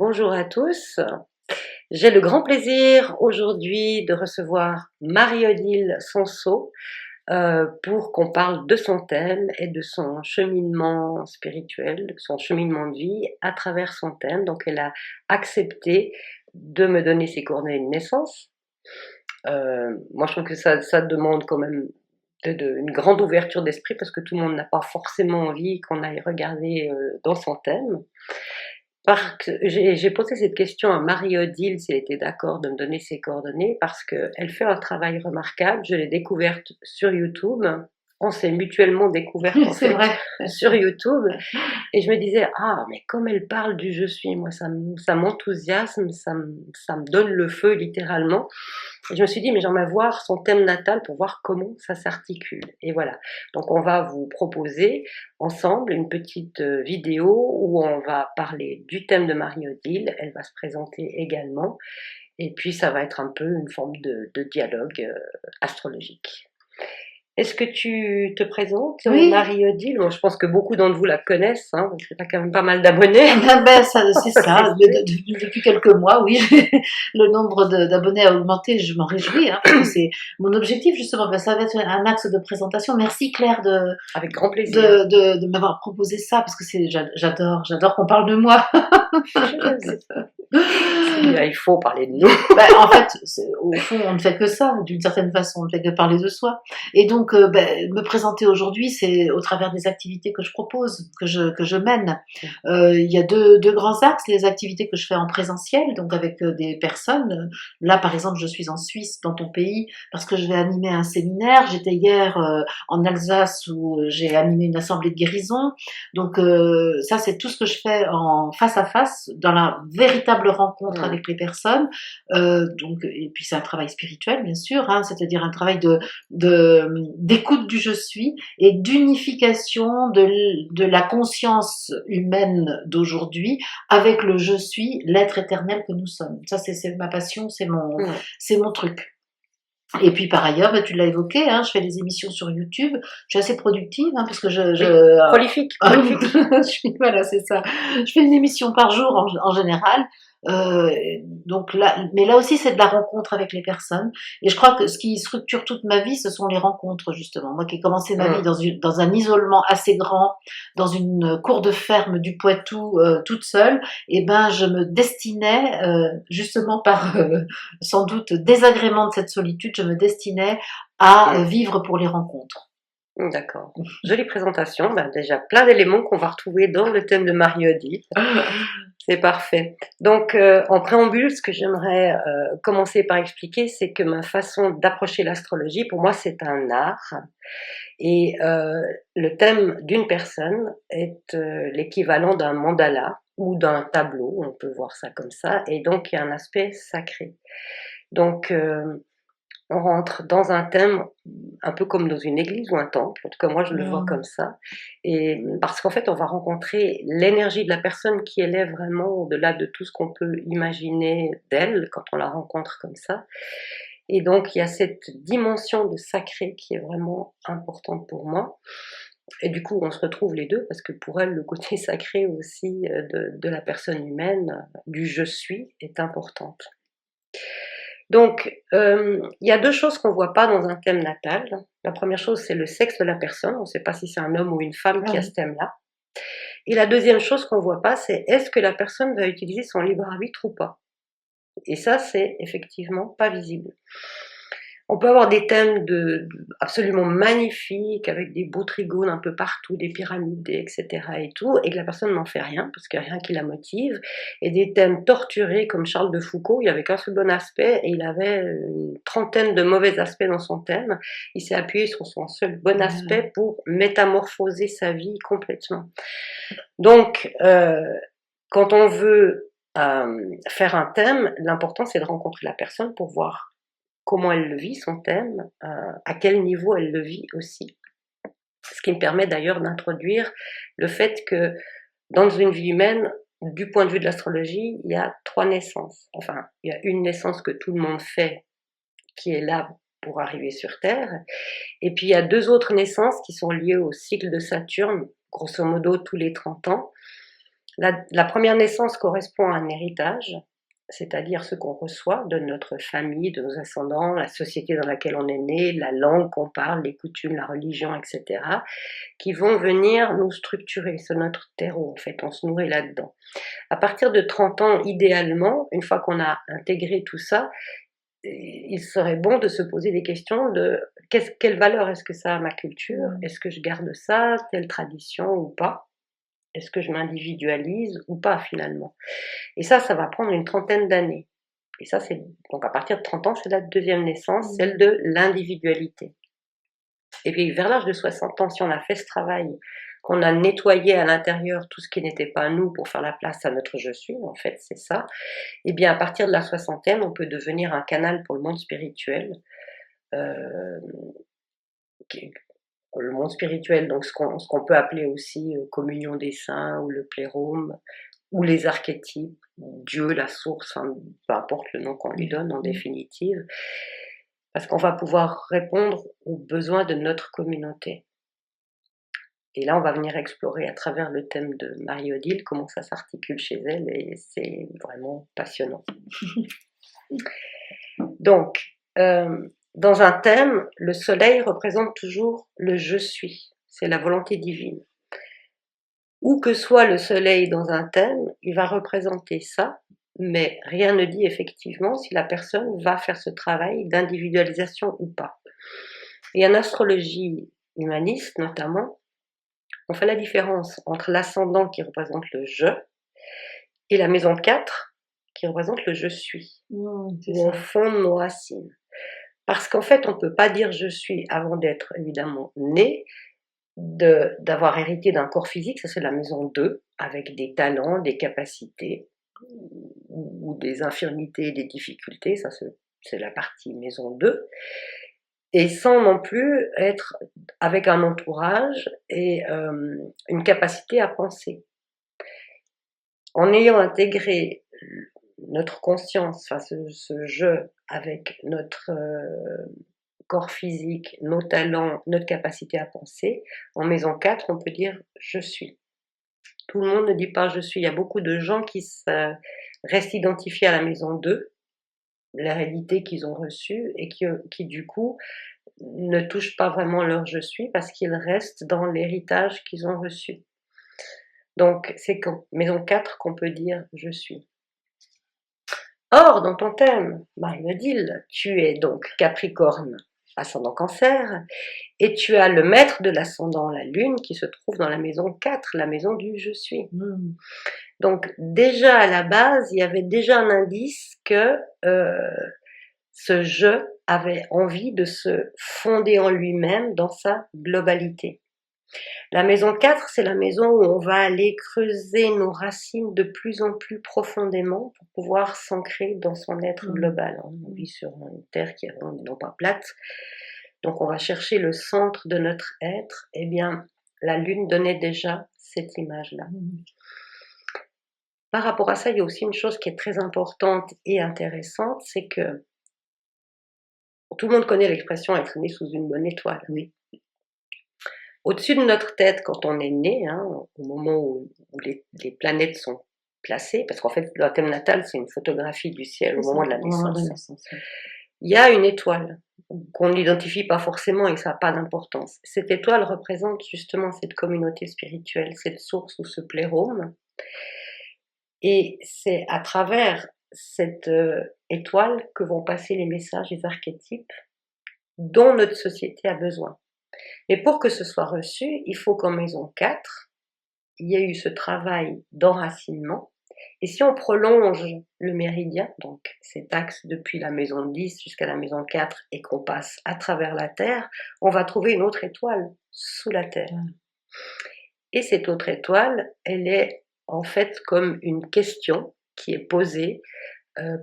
Bonjour à tous. J'ai le grand plaisir aujourd'hui de recevoir Marie-Odile Sonceau pour qu'on parle de son thème et de son cheminement spirituel, de son cheminement de vie à travers son thème. Donc elle a accepté de me donner ses coordonnées de naissance. Moi je trouve que ça demande quand même une grande ouverture d'esprit parce que tout le monde n'a pas forcément envie qu'on aille regarder dans son thème. J'ai posé cette question à Marie-Odile si elle était d'accord de me donner ses coordonnées parce qu'elle fait un travail remarquable. Je l'ai découverte sur YouTube. On s'est mutuellement découverte en C'est fait vrai. sur YouTube. Et je me disais, ah, mais comme elle parle du je suis, moi ça m'enthousiasme, ça me donne le feu littéralement. Et je me suis dit, mais j'aimerais voir son thème natal pour voir comment ça s'articule. Et voilà. Donc, on va vous proposer ensemble une petite vidéo où on va parler du thème de Marie-Odile. Elle va se présenter également. Et puis, ça va être un peu une forme de dialogue astrologique. Est-ce que tu te présentes, Oui, Marie-Odile? Bon, je pense que beaucoup d'entre vous la connaissent, hein, parce que tu as quand même pas mal d'abonnés, c'est ça c'est ça. sûr. Depuis quelques mois, oui, le nombre d'abonnés a augmenté. Je m'en réjouis, hein, parce que c'est mon objectif justement. Ça va être un axe de présentation. Merci Claire Avec grand plaisir. de m'avoir proposé ça, parce que j'adore qu'on parle de moi. C'est bien, il faut parler de nous. En fait, au fond, on ne fait que ça, d'une certaine façon, on ne fait que parler de soi. Et donc, me présenter aujourd'hui, c'est au travers des activités que je propose, que je mène. Il y a deux grands axes, les activités que je fais en présentiel, donc avec des personnes. Là, par exemple, je suis en Suisse, dans ton pays, parce que je vais animer un séminaire. J'étais hier en Alsace où j'ai animé une assemblée de guérison. Donc, ça, c'est tout ce que je fais en face à face, dans la véritable rencontre Mm. avec les personnes. Donc, et puis c'est un travail spirituel, bien sûr, hein, c'est-à-dire un travail d'écoute du je suis et d'unification de la conscience humaine d'aujourd'hui avec le je suis, l'être éternel que nous sommes. Ça, c'est ma passion, Mm. c'est mon truc. Et puis par ailleurs, tu l'as évoqué, hein, je fais des émissions sur YouTube. Je suis assez productive, hein, parce que Oui, prolifique, prolifique. voilà, c'est ça. Je fais une émission par jour en général. Euh, donc là, mais là aussi, c'est de la rencontre avec les personnes. Et je crois que ce qui structure toute ma vie, ce sont les rencontres, justement. Moi qui ai commencé ma vie Mm. dans un isolement assez grand, dans une cour de ferme du Poitou, toute seule, et ben, je me destinais, justement par sans doute désagrément de cette solitude, je me destinais à Mm. vivre pour les rencontres. D'accord. Jolie présentation. Ben, déjà plein d'éléments qu'on va retrouver dans le thème de Marie-Odile. C'est parfait. Donc, en préambule, ce que j'aimerais commencer par expliquer, c'est que ma façon d'approcher l'astrologie, pour moi, c'est un art. Et le thème d'une personne est l'équivalent d'un mandala ou d'un tableau, on peut voir ça comme ça. Et donc, il y a un aspect sacré. Donc, on rentre dans un thème un peu comme dans une église ou un temple, en tout cas moi je le vois comme ça, et parce qu'en fait on va rencontrer l'énergie de la personne qui élève vraiment au-delà de tout ce qu'on peut imaginer d'elle quand on la rencontre comme ça, et donc il y a cette dimension de sacré qui est vraiment importante pour moi, et du coup on se retrouve les deux parce que pour elle le côté sacré aussi de la personne humaine, du je suis, est importante. Donc, il y a deux choses qu'on ne voit pas dans un thème natal. La première chose, c'est le sexe de la personne. On ne sait pas si c'est un homme ou une femme Ah qui a ce oui. thème-là. Et la deuxième chose qu'on ne voit pas, c'est est-ce que la personne va utiliser son libre arbitre ou pas. Et ça, c'est effectivement pas visible. On peut avoir des thèmes absolument magnifiques, avec des beaux trigones un peu partout, des pyramides, etc. et tout, et que la personne n'en fait rien, parce qu'il n'y a rien qui la motive, et des thèmes torturés comme Charles de Foucault, il n'y avait qu'un seul bon aspect, et il avait une trentaine de mauvais aspects dans son thème. Il s'est appuyé sur son seul bon aspect pour métamorphoser sa vie complètement. Donc, quand on veut faire un thème, l'important c'est de rencontrer la personne pour voir comment elle le vit, son thème, à quel niveau elle le vit aussi. Ce qui me permet d'ailleurs d'introduire le fait que dans une vie humaine, du point de vue de l'astrologie, il y a 3 naissances. Enfin, il y a une naissance que tout le monde fait, qui est là pour arriver sur Terre, et puis il y a 2 autres naissances qui sont liées au cycle de Saturne, grosso modo tous les 30 ans, La première naissance correspond à un héritage, c'est-à-dire ce qu'on reçoit de notre famille, de nos ascendants, la société dans laquelle on est né, la langue qu'on parle, les coutumes, la religion, etc., qui vont venir nous structurer. C'est notre terreau, en fait, on se nourrit là-dedans. À partir de 30 ans, idéalement, une fois qu'on a intégré tout ça, il serait bon de se poser des questions de quelle valeur est-ce que ça a à ma culture? Est-ce que je garde ça, telle tradition ou pas? Est-ce que je m'individualise ou pas finalement? Et ça va prendre une trentaine d'années. Et ça, c'est donc à partir de 30 ans, c'est la deuxième naissance, celle de l'individualité. Et puis vers l'âge de 60 ans, si on a fait ce travail, qu'on a nettoyé à l'intérieur tout ce qui n'était pas nous pour faire la place à notre je suis, en fait, c'est ça. Et bien à partir de la soixantaine, on peut devenir un canal pour le monde spirituel. Euh, le monde spirituel, donc ce qu'on peut appeler aussi communion des saints ou le plérôme, ou les archétypes, Dieu, la source, hein, peu importe le nom qu'on lui donne en définitive, parce qu'on va pouvoir répondre aux besoins de notre communauté. Et là, on va venir explorer à travers le thème de Marie-Odile comment ça s'articule chez elle, et c'est vraiment passionnant. Donc, dans un thème, le soleil représente toujours le je suis, c'est la volonté divine. Où que soit le soleil dans un thème, il va représenter ça, mais rien ne dit effectivement si la personne va faire ce travail d'individualisation ou pas. Et en astrologie humaniste notamment, on fait la différence entre l'ascendant qui représente le je et la maison 4 qui représente le je suis, où on fonde nos racines. Parce qu'en fait, on ne peut pas dire je suis avant d'être évidemment né, d'avoir hérité d'un corps physique, ça c'est la maison 2, avec des talents, des capacités, ou des infirmités, des difficultés, ça c'est la partie maison 2, et sans non plus être avec un entourage et une capacité à penser. En ayant intégré notre conscience, enfin ce jeu avec notre corps physique, nos talents, notre capacité à penser, en maison 4, on peut dire « je suis ». Tout le monde ne dit pas « je suis ». Il y a beaucoup de gens qui restent identifiés à la maison 2, l'hérédité qu'ils ont reçue, et qui du coup ne touchent pas vraiment leur « je suis » parce qu'ils restent dans l'héritage qu'ils ont reçu. Donc c'est qu'en maison 4 qu'on peut dire « je suis ». Or, dans ton thème, Marie-Odile, tu es donc Capricorne, ascendant Cancer, et tu as le maître de l'ascendant, la Lune, qui se trouve dans la maison 4, la maison du je suis. Donc déjà à la base, il y avait déjà un indice que ce je avait envie de se fonder en lui-même dans sa globalité. La maison 4, c'est la maison où on va aller creuser nos racines de plus en plus profondément pour pouvoir s'ancrer dans son être global. On vit sur une terre qui est ronde, non pas plate. Donc on va chercher le centre de notre être. Eh bien, la Lune donnait déjà cette image-là. Par rapport à ça, il y a aussi une chose qui est très importante et intéressante, c'est que tout le monde connaît l'expression être né sous une bonne étoile. Oui. Au-dessus de notre tête, quand on est né, hein, au moment où les planètes sont placées, parce qu'en fait, le thème natal, c'est une photographie du ciel au moment de la naissance. Il y a une étoile qu'on n'identifie pas forcément et ça n'a pas d'importance. Cette étoile représente justement cette communauté spirituelle, cette source ou ce plérôme. Et c'est à travers cette étoile que vont passer les messages, les archétypes dont notre société a besoin. Mais pour que ce soit reçu, il faut qu'en maison 4, il y ait eu ce travail d'enracinement. Et si on prolonge le méridien, donc cet axe depuis la maison 10 jusqu'à la maison 4, et qu'on passe à travers la Terre, on va trouver une autre étoile sous la Terre. Et cette autre étoile, elle est en fait comme une question qui est posée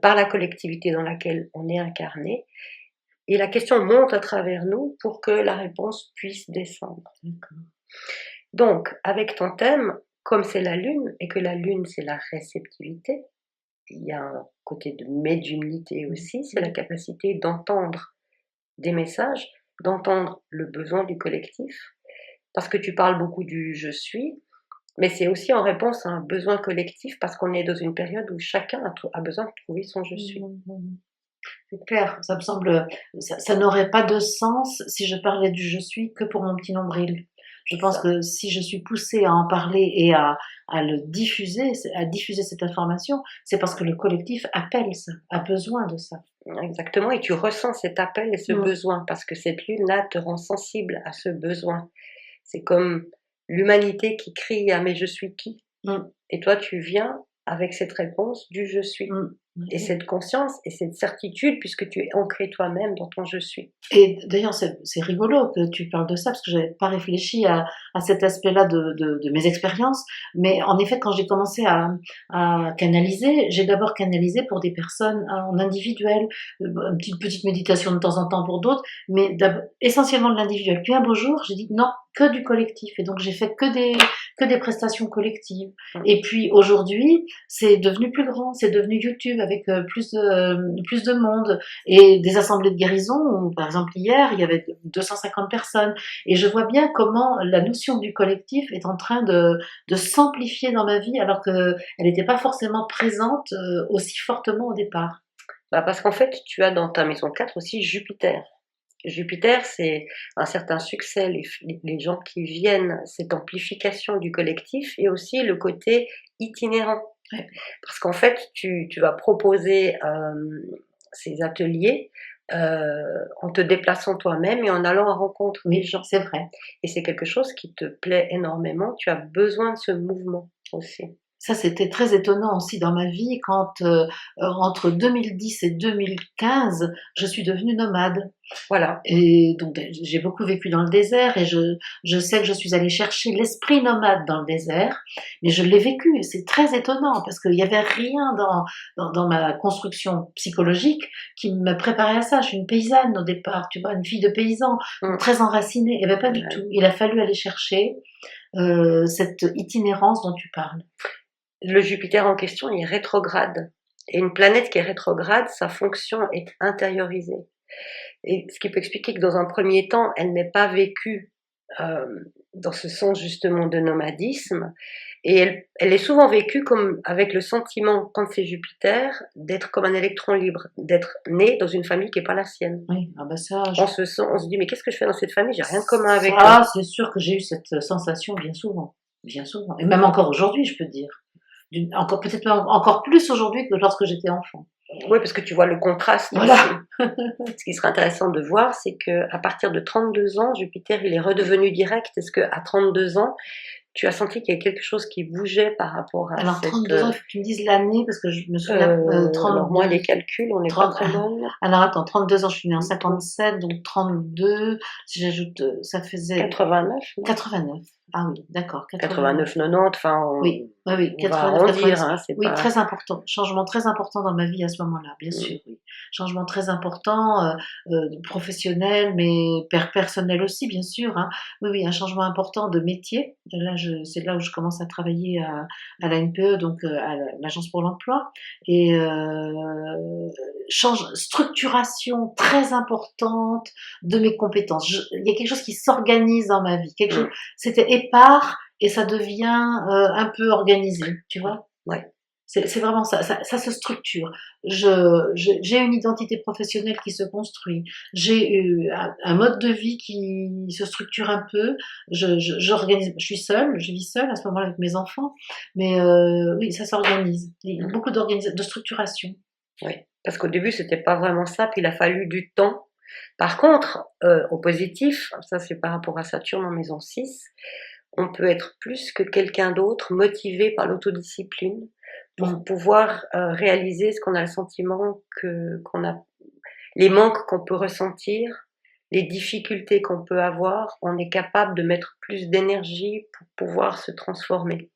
par la collectivité dans laquelle on est incarné. Et la question monte à travers nous pour que la réponse puisse descendre. Donc, avec ton thème, comme c'est la Lune, et que la Lune, c'est la réceptivité, il y a un côté de médiumnité aussi, c'est la capacité d'entendre des messages, d'entendre le besoin du collectif, parce que tu parles beaucoup du « je suis », Mais c'est aussi en réponse à un besoin collectif parce qu'on est dans une période où chacun a besoin de trouver son je suis. C'est clair, ça me semble, ça n'aurait pas de sens si je parlais du je suis que pour mon petit nombril. Je pense Ça. que si je suis poussée à en parler et à le diffuser, à diffuser cette information, c'est parce que le collectif appelle ça, a besoin de ça. Exactement, et tu ressens cet appel et ce besoin parce que cette lune-là te rend sensible à ce besoin. C'est comme l'humanité qui crie à mais je suis qui? Et toi, tu viens avec cette réponse du je suis. Et cette conscience et cette certitude puisque tu es ancré toi-même dans ton je suis. Et d'ailleurs, c'est rigolo que tu parles de ça parce que je n'avais pas réfléchi à cet aspect-là de mes expériences. Mais en effet, quand j'ai commencé à canaliser, j'ai d'abord canalisé pour des personnes en individuel, une petite méditation de temps en temps pour d'autres, mais essentiellement de l'individuel. Puis un beau jour, j'ai dit non, que du collectif. Et donc j'ai fait que des prestations collectives. Et puis aujourd'hui, c'est devenu plus grand, c'est devenu YouTube avec plus de monde et des assemblées de guérison où, par exemple, hier, il y avait 250 personnes. Et je vois bien comment la notion du collectif est en train de s'amplifier dans ma vie alors qu'elle n'était pas forcément présente aussi fortement au départ. Bah parce qu'en fait, tu as dans ta maison 4 aussi Jupiter. Jupiter, c'est un certain succès, les gens qui viennent, cette amplification du collectif et aussi le côté itinérant. Ouais. Parce qu'en fait, tu vas proposer ces ateliers en te déplaçant toi-même et en allant à rencontre des gens. C'est vrai. Et c'est quelque chose qui te plaît énormément. Tu as besoin de ce mouvement aussi. Ça, c'était très étonnant aussi dans ma vie quand, entre 2010 et 2015, je suis devenue nomade. Voilà. Et donc, j'ai beaucoup vécu dans le désert et je sais que je suis allée chercher l'esprit nomade dans le désert, mais je l'ai vécu et c'est très étonnant parce qu'il n'y avait rien dans ma construction psychologique qui me préparait à ça. Je suis une paysanne au départ, tu vois, une fille de paysan, très enracinée. Et bien pas du tout. Il a fallu aller chercher cette itinérance dont tu parles. Le Jupiter en question est rétrograde. Et une planète qui est rétrograde, sa fonction est intériorisée. Et ce qui peut expliquer que dans un premier temps, elle n'est pas vécue dans ce sens justement de nomadisme. Et elle est souvent vécue comme avec le sentiment, quand c'est Jupiter, d'être comme un électron libre, d'être né dans une famille qui n'est pas la sienne. Oui, ah bah ça. On se dit mais qu'est-ce que je fais dans cette famille? J'ai rien de commun avec eux. Ah, c'est sûr que j'ai eu cette sensation bien souvent, et même encore aujourd'hui, je peux te dire. Encore peut-être encore plus aujourd'hui que lorsque j'étais enfant. Oui, parce que tu vois le contraste. Voilà. Ce qui serait intéressant de voir, c'est qu'à partir de 32 ans, Jupiter, il est redevenu direct. Est-ce qu'à 32 ans, tu as senti qu'il y avait quelque chose qui bougeait par rapport à Alors, 32 ans, il faut que tu me dises l'année, parce que je me souviens... 32... Alors, moi, les calculs, on n'est pas très bonnes. Alors, attends, 32 ans, je suis née en 57, donc 32, si j'ajoute, ça faisait... 89. 89. Ah oui, d'accord. 89, 90, enfin, oui, 89, va arrondir, hein, c'est oui, pas... très important. Changement très important dans ma vie à ce moment-là, bien sûr. Oui. Changement très important, professionnel, mais personnel aussi, bien sûr. Hein. Oui, un changement important de métier. Là, c'est là où je commence à travailler à la NPE, donc à l'Agence pour l'emploi. Et structuration très importante de mes compétences. Il y a quelque chose qui s'organise dans ma vie. C'était épars et ça devient un peu organisé, tu vois. Ouais. C'est vraiment ça se structure. J'ai une identité professionnelle qui se construit. J'ai eu un mode de vie qui se structure un peu. J'organise. Je suis seule, je vis seule à ce moment-là avec mes enfants, mais oui, ça s'organise. Il y a beaucoup de structuration. Oui, parce qu'au début c'était pas vraiment ça, puis il a fallu du temps. Par contre, au positif, ça c'est par rapport à Saturne en maison 6, on peut être plus que quelqu'un d'autre motivé par l'autodiscipline pour pouvoir réaliser ce qu'on a le sentiment qu'on a, les manques qu'on peut ressentir, les difficultés qu'on peut avoir, on est capable de mettre plus d'énergie pour pouvoir se transformer.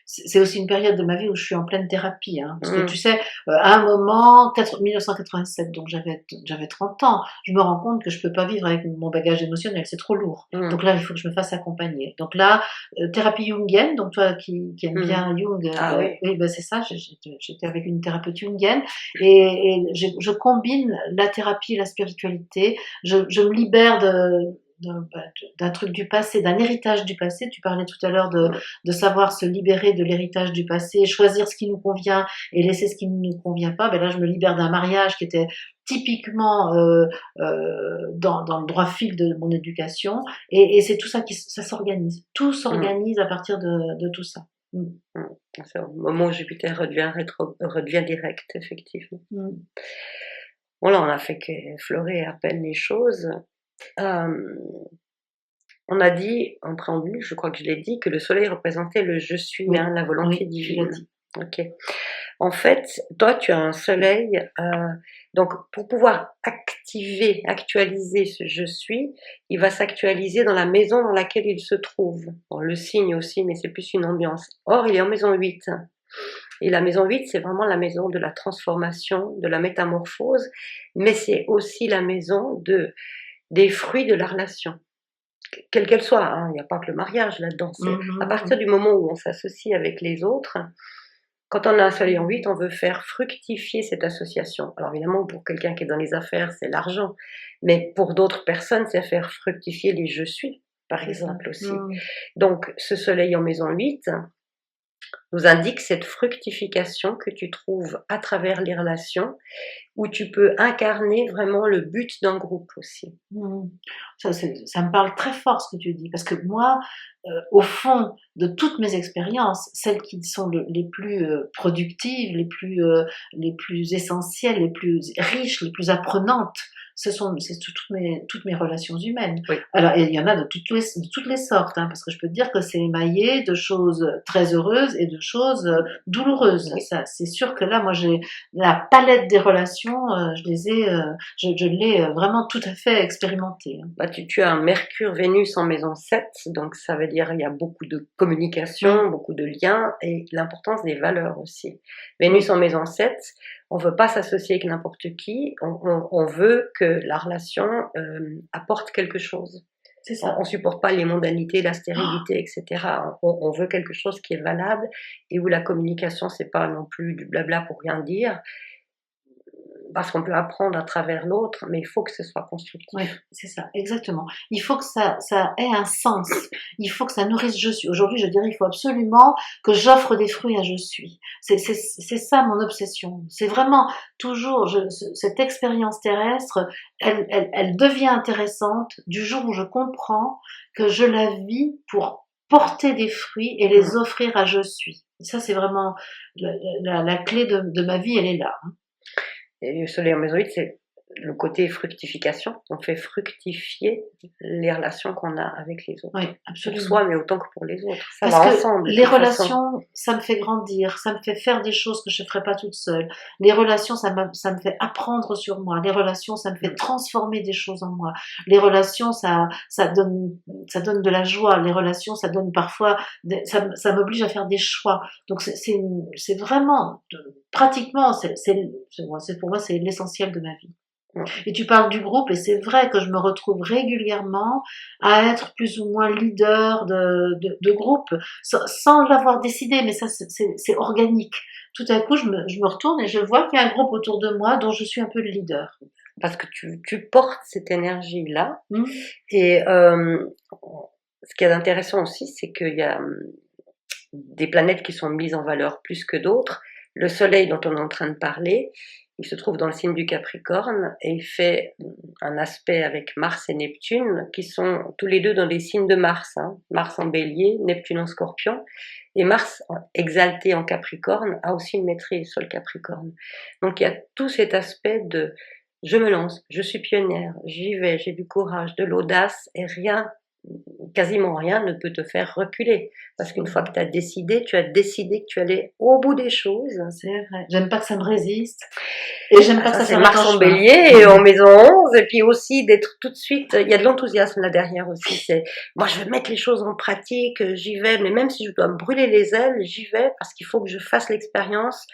C'est aussi une période de ma vie où je suis en pleine thérapie, hein, parce que tu sais, à un moment, 1987, donc j'avais 30 ans, je me rends compte que je peux pas vivre avec mon bagage émotionnel, c'est trop lourd. Donc là, il faut que je me fasse accompagner. Donc là, thérapie jungienne, donc toi qui aimes bien Jung, oui, ben c'est ça, j'étais avec une thérapeute jungienne, et je combine la thérapie et la spiritualité, je me libère d'un truc du passé, d'un héritage du passé. Tu parlais tout à l'heure de savoir se libérer de l'héritage du passé, choisir ce qui nous convient et laisser ce qui ne nous convient pas. Ben là, je me libère d'un mariage qui était typiquement dans le droit fil de mon éducation. Et c'est tout ça ça s'organise. Tout s'organise à partir de tout ça. Mm. C'est au moment où Jupiter redevient direct, effectivement. Bon, là, on a fait qu'effleurer à peine les choses. On a dit, en préambule, je crois que je l'ai dit, que le soleil représentait le je suis, Oui. la volonté Oui, divine. tu l'as dit. Ok. En fait, toi, tu as un soleil, donc pour pouvoir actualiser ce je suis, il va s'actualiser dans la maison dans laquelle il se trouve. Bon, le signe aussi, mais c'est plus une ambiance. Or, il est en maison 8. Et la maison 8, c'est vraiment la maison de la transformation, de la métamorphose, mais c'est aussi la maison des fruits de la relation. Quelle qu'elle soit, hein, il n'y a pas que le mariage là-dedans. À partir du moment où on s'associe avec les autres, quand on a un soleil en 8, on veut faire fructifier cette association. Alors évidemment, pour quelqu'un qui est dans les affaires, c'est l'argent. Mais pour d'autres personnes, c'est faire fructifier les je suis, par exemple aussi. Donc, ce soleil en maison 8 nous indique cette fructification que tu trouves à travers les relations, où tu peux incarner vraiment le but d'un groupe aussi. Ça me parle très fort ce que tu dis, parce que moi, au fond de toutes mes expériences, celles qui sont les plus productives, les plus essentielles, les plus riches, les plus apprenantes, c'est toutes mes relations humaines. Oui. Alors, il y en a de toutes les sortes, hein, parce que je peux te dire que c'est émaillé de choses très heureuses et de choses douloureuses. Oui. Ça, c'est sûr que là, moi, j'ai la palette des relations, je l'ai vraiment tout à fait expérimentée. Bah, tu as un Mercure-Vénus en maison 7, donc ça veut dire il y a beaucoup de communication, beaucoup de liens et l'importance des valeurs aussi. Vénus en maison 7, on veut pas s'associer avec n'importe qui, on veut que la relation apporte quelque chose. C'est ça. On supporte pas les mondanités, la stérilité, etc. On veut quelque chose qui est valable et où la communication, c'est pas non plus du blabla pour rien dire, parce qu'on peut apprendre à travers l'autre, mais il faut que ce soit constructif. Oui, c'est ça, exactement. Il faut que ça ait un sens. Il faut que ça nourrisse je suis. Aujourd'hui, je dirais, il faut absolument que j'offre des fruits à je suis. C'est ça mon obsession. C'est vraiment toujours cette expérience terrestre, elle devient intéressante du jour où je comprends que je la vis pour porter des fruits et les offrir à je suis. Ça, c'est vraiment la clé de ma vie, elle est là. Et le soleil en maison 8, c'est le côté fructification. On fait fructifier les relations qu'on a avec les autres. Oui, absolument. Pour soi, mais autant que pour les autres. Ça Parce va que ensemble. les relations, ça me fait grandir, ça me fait faire des choses que je ne ferais pas toute seule. Les relations, ça me fait apprendre sur moi. Les relations, ça me fait transformer des choses en moi. Les relations, ça donne de la joie. Les relations, ça donne parfois, ça m'oblige à faire des choix. Donc c'est vraiment, pratiquement, pour moi, c'est l'essentiel de ma vie. Et tu parles du groupe, et c'est vrai que je me retrouve régulièrement à être plus ou moins leader de groupe, sans l'avoir décidé, mais ça c'est organique. Tout à coup, je me retourne et je vois qu'il y a un groupe autour de moi dont je suis un peu le leader. Parce que tu portes cette énergie-là. Et ce qui est intéressant aussi, c'est qu'il y a des planètes qui sont mises en valeur plus que d'autres. Le Soleil dont on est en train de parler, il se trouve dans le signe du Capricorne et il fait un aspect avec Mars et Neptune qui sont tous les deux dans les signes de Mars. Mars en Bélier, Neptune en Scorpion. Et Mars, exalté en Capricorne, a aussi une maîtrise sur le Capricorne. Donc il y a tout cet aspect de je me lance, je suis pionnière, j'y vais, j'ai du courage, de l'audace et quasiment rien ne peut te faire reculer. Parce qu'une fois que tu as décidé que tu allais au bout des choses. C'est vrai. J'aime pas que ça me résiste. Et j'aime pas que ça c'est Mars en Bélier et en maison 11. Et puis aussi d'être tout de suite, il y a de l'enthousiasme là derrière aussi. C'est, moi je vais mettre les choses en pratique, j'y vais, mais même si je dois me brûler les ailes, j'y vais parce qu'il faut que je fasse l'expérience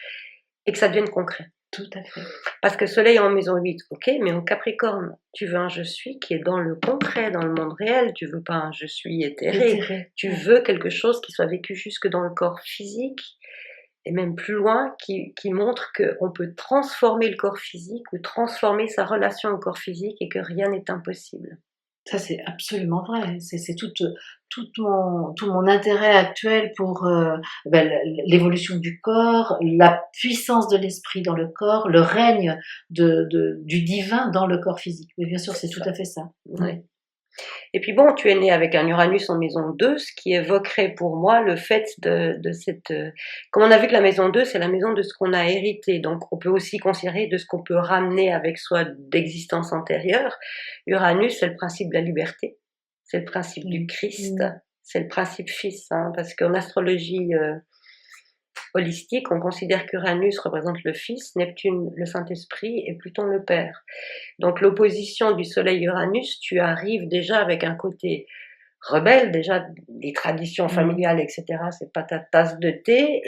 et que ça devienne concret. Tout à fait. Parce que Soleil en maison 8, ok, mais en Capricorne, tu veux un je suis qui est dans le concret, dans le monde réel. Tu veux pas un je suis éthéré. Tu veux quelque chose qui soit vécu jusque dans le corps physique et même plus loin, qui montre qu'on peut transformer le corps physique ou transformer sa relation au corps physique et que rien n'est impossible. Ça, c'est absolument vrai. C'est tout mon intérêt actuel pour l'évolution du corps, la puissance de l'esprit dans le corps, le règne du divin dans le corps physique. Mais bien sûr, c'est tout ça. à fait ça. Ouais. Et puis bon, tu es né avec un Uranus en maison 2, ce qui évoquerait pour moi le fait de cette... Comme on a vu que la maison 2, c'est la maison de ce qu'on a hérité, donc on peut aussi considérer de ce qu'on peut ramener avec soi d'existence antérieure. Uranus, c'est le principe de la liberté, c'est le principe du Christ, c'est le principe fils, hein, parce qu'en astrologie holistique, on considère qu'Uranus représente le Fils, Neptune le Saint-Esprit et Pluton le Père. Donc l'opposition du Soleil-Uranus, tu arrives déjà avec un côté rebelle, déjà les traditions familiales, etc. C'est pas ta tasse de thé,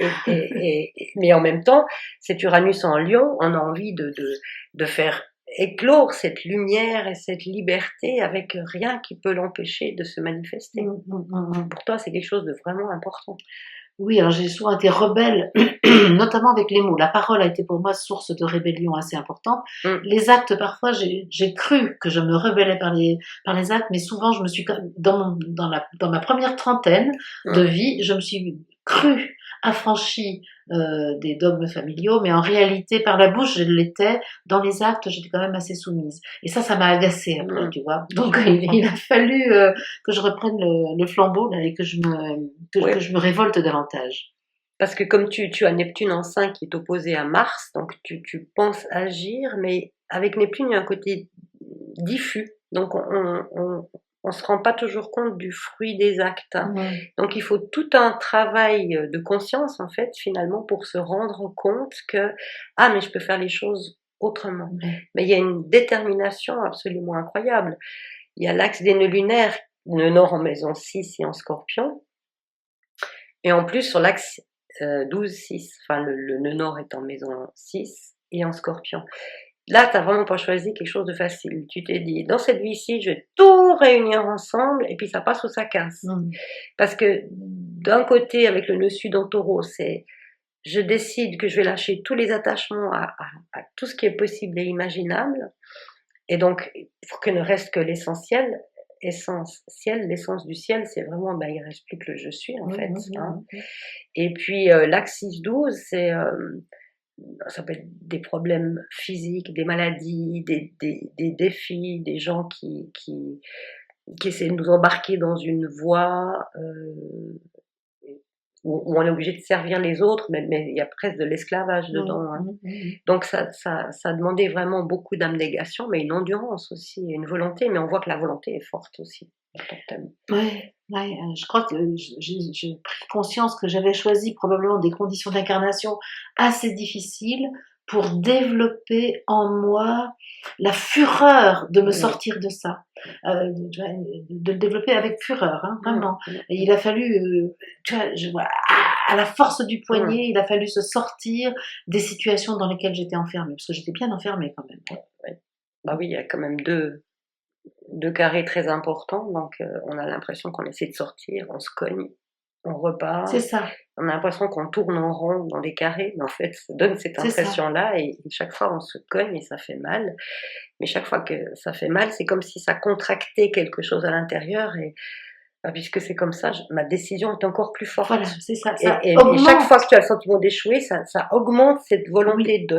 mais en même temps, cet Uranus en Lion, on a envie de faire éclore cette lumière et cette liberté avec rien qui peut l'empêcher de se manifester. Pour toi, c'est quelque chose de vraiment important. Oui, alors j'ai souvent été rebelle, notamment avec les mots. La parole a été pour moi source de rébellion assez importante. Les actes, parfois, j'ai cru que je me rebellais par les actes, mais souvent, je me suis, dans ma première trentaine de vie, je me suis crue affranchie des dogmes familiaux, mais en réalité, par la bouche, je l'étais. Dans les actes, j'étais quand même assez soumise. Et ça m'a agacée après, tu vois. Donc, il a fallu que je reprenne le flambeau là, et que je me révolte davantage. Parce que comme tu as Neptune en 5 qui est opposé à Mars, donc tu penses agir, mais avec Neptune, il y a un côté diffus. Donc on se rend pas toujours compte du fruit des actes. Donc il faut tout un travail de conscience, en fait, finalement, pour se rendre compte que, ah, mais je peux faire les choses autrement. Mais il y a une détermination absolument incroyable. Il y a l'axe des nœuds lunaires, nœud nord en maison 6 et en Scorpion. Et en plus, sur l'axe 12-6, enfin le nœud nord est en maison 6 et en Scorpion. Là, tu n'as vraiment pas choisi quelque chose de facile. Tu t'es dit, dans cette vie-ci, je vais tout réunir ensemble et puis ça passe ou ça casse. Parce que d'un côté, avec le nœud sud en taureau, c'est je décide que je vais lâcher tous les attachements à tout ce qui est possible et imaginable. Et donc, il faut qu'il ne reste que l'essentiel. L'essence du ciel, c'est vraiment, il reste plus que le je suis, en fait. Et puis, l'axe 6-12, ça peut être des problèmes physiques, des maladies, des défis, des gens qui essaient de nous embarquer dans une voie où on est obligé de servir les autres, mais il y a presque de l'esclavage dedans. Donc ça demandait vraiment beaucoup d'abnégation, mais une endurance aussi, une volonté, mais on voit que la volonté est forte aussi. Je crois que j'ai pris conscience que j'avais choisi probablement des conditions d'incarnation assez difficiles pour développer en moi la fureur de me sortir de ça, de le développer avec fureur, hein, vraiment. Et il a fallu, à la force du poignet, il a fallu se sortir des situations dans lesquelles j'étais enfermée, parce que j'étais bien enfermée quand même. Bah oui, il y a quand même deux carrés très importants, donc on a l'impression qu'on essaie de sortir, on se cogne, on repart. C'est ça. On a l'impression qu'on tourne en rond dans des carrés, mais en fait, ça donne cette impression-là, et chaque fois on se cogne et ça fait mal. Mais chaque fois que ça fait mal, c'est comme si ça contractait quelque chose à l'intérieur, et puisque c'est comme ça, ma décision est encore plus forte. Voilà, c'est ça. Et chaque fois que tu as le sentiment d'échouer, ça augmente cette volonté de...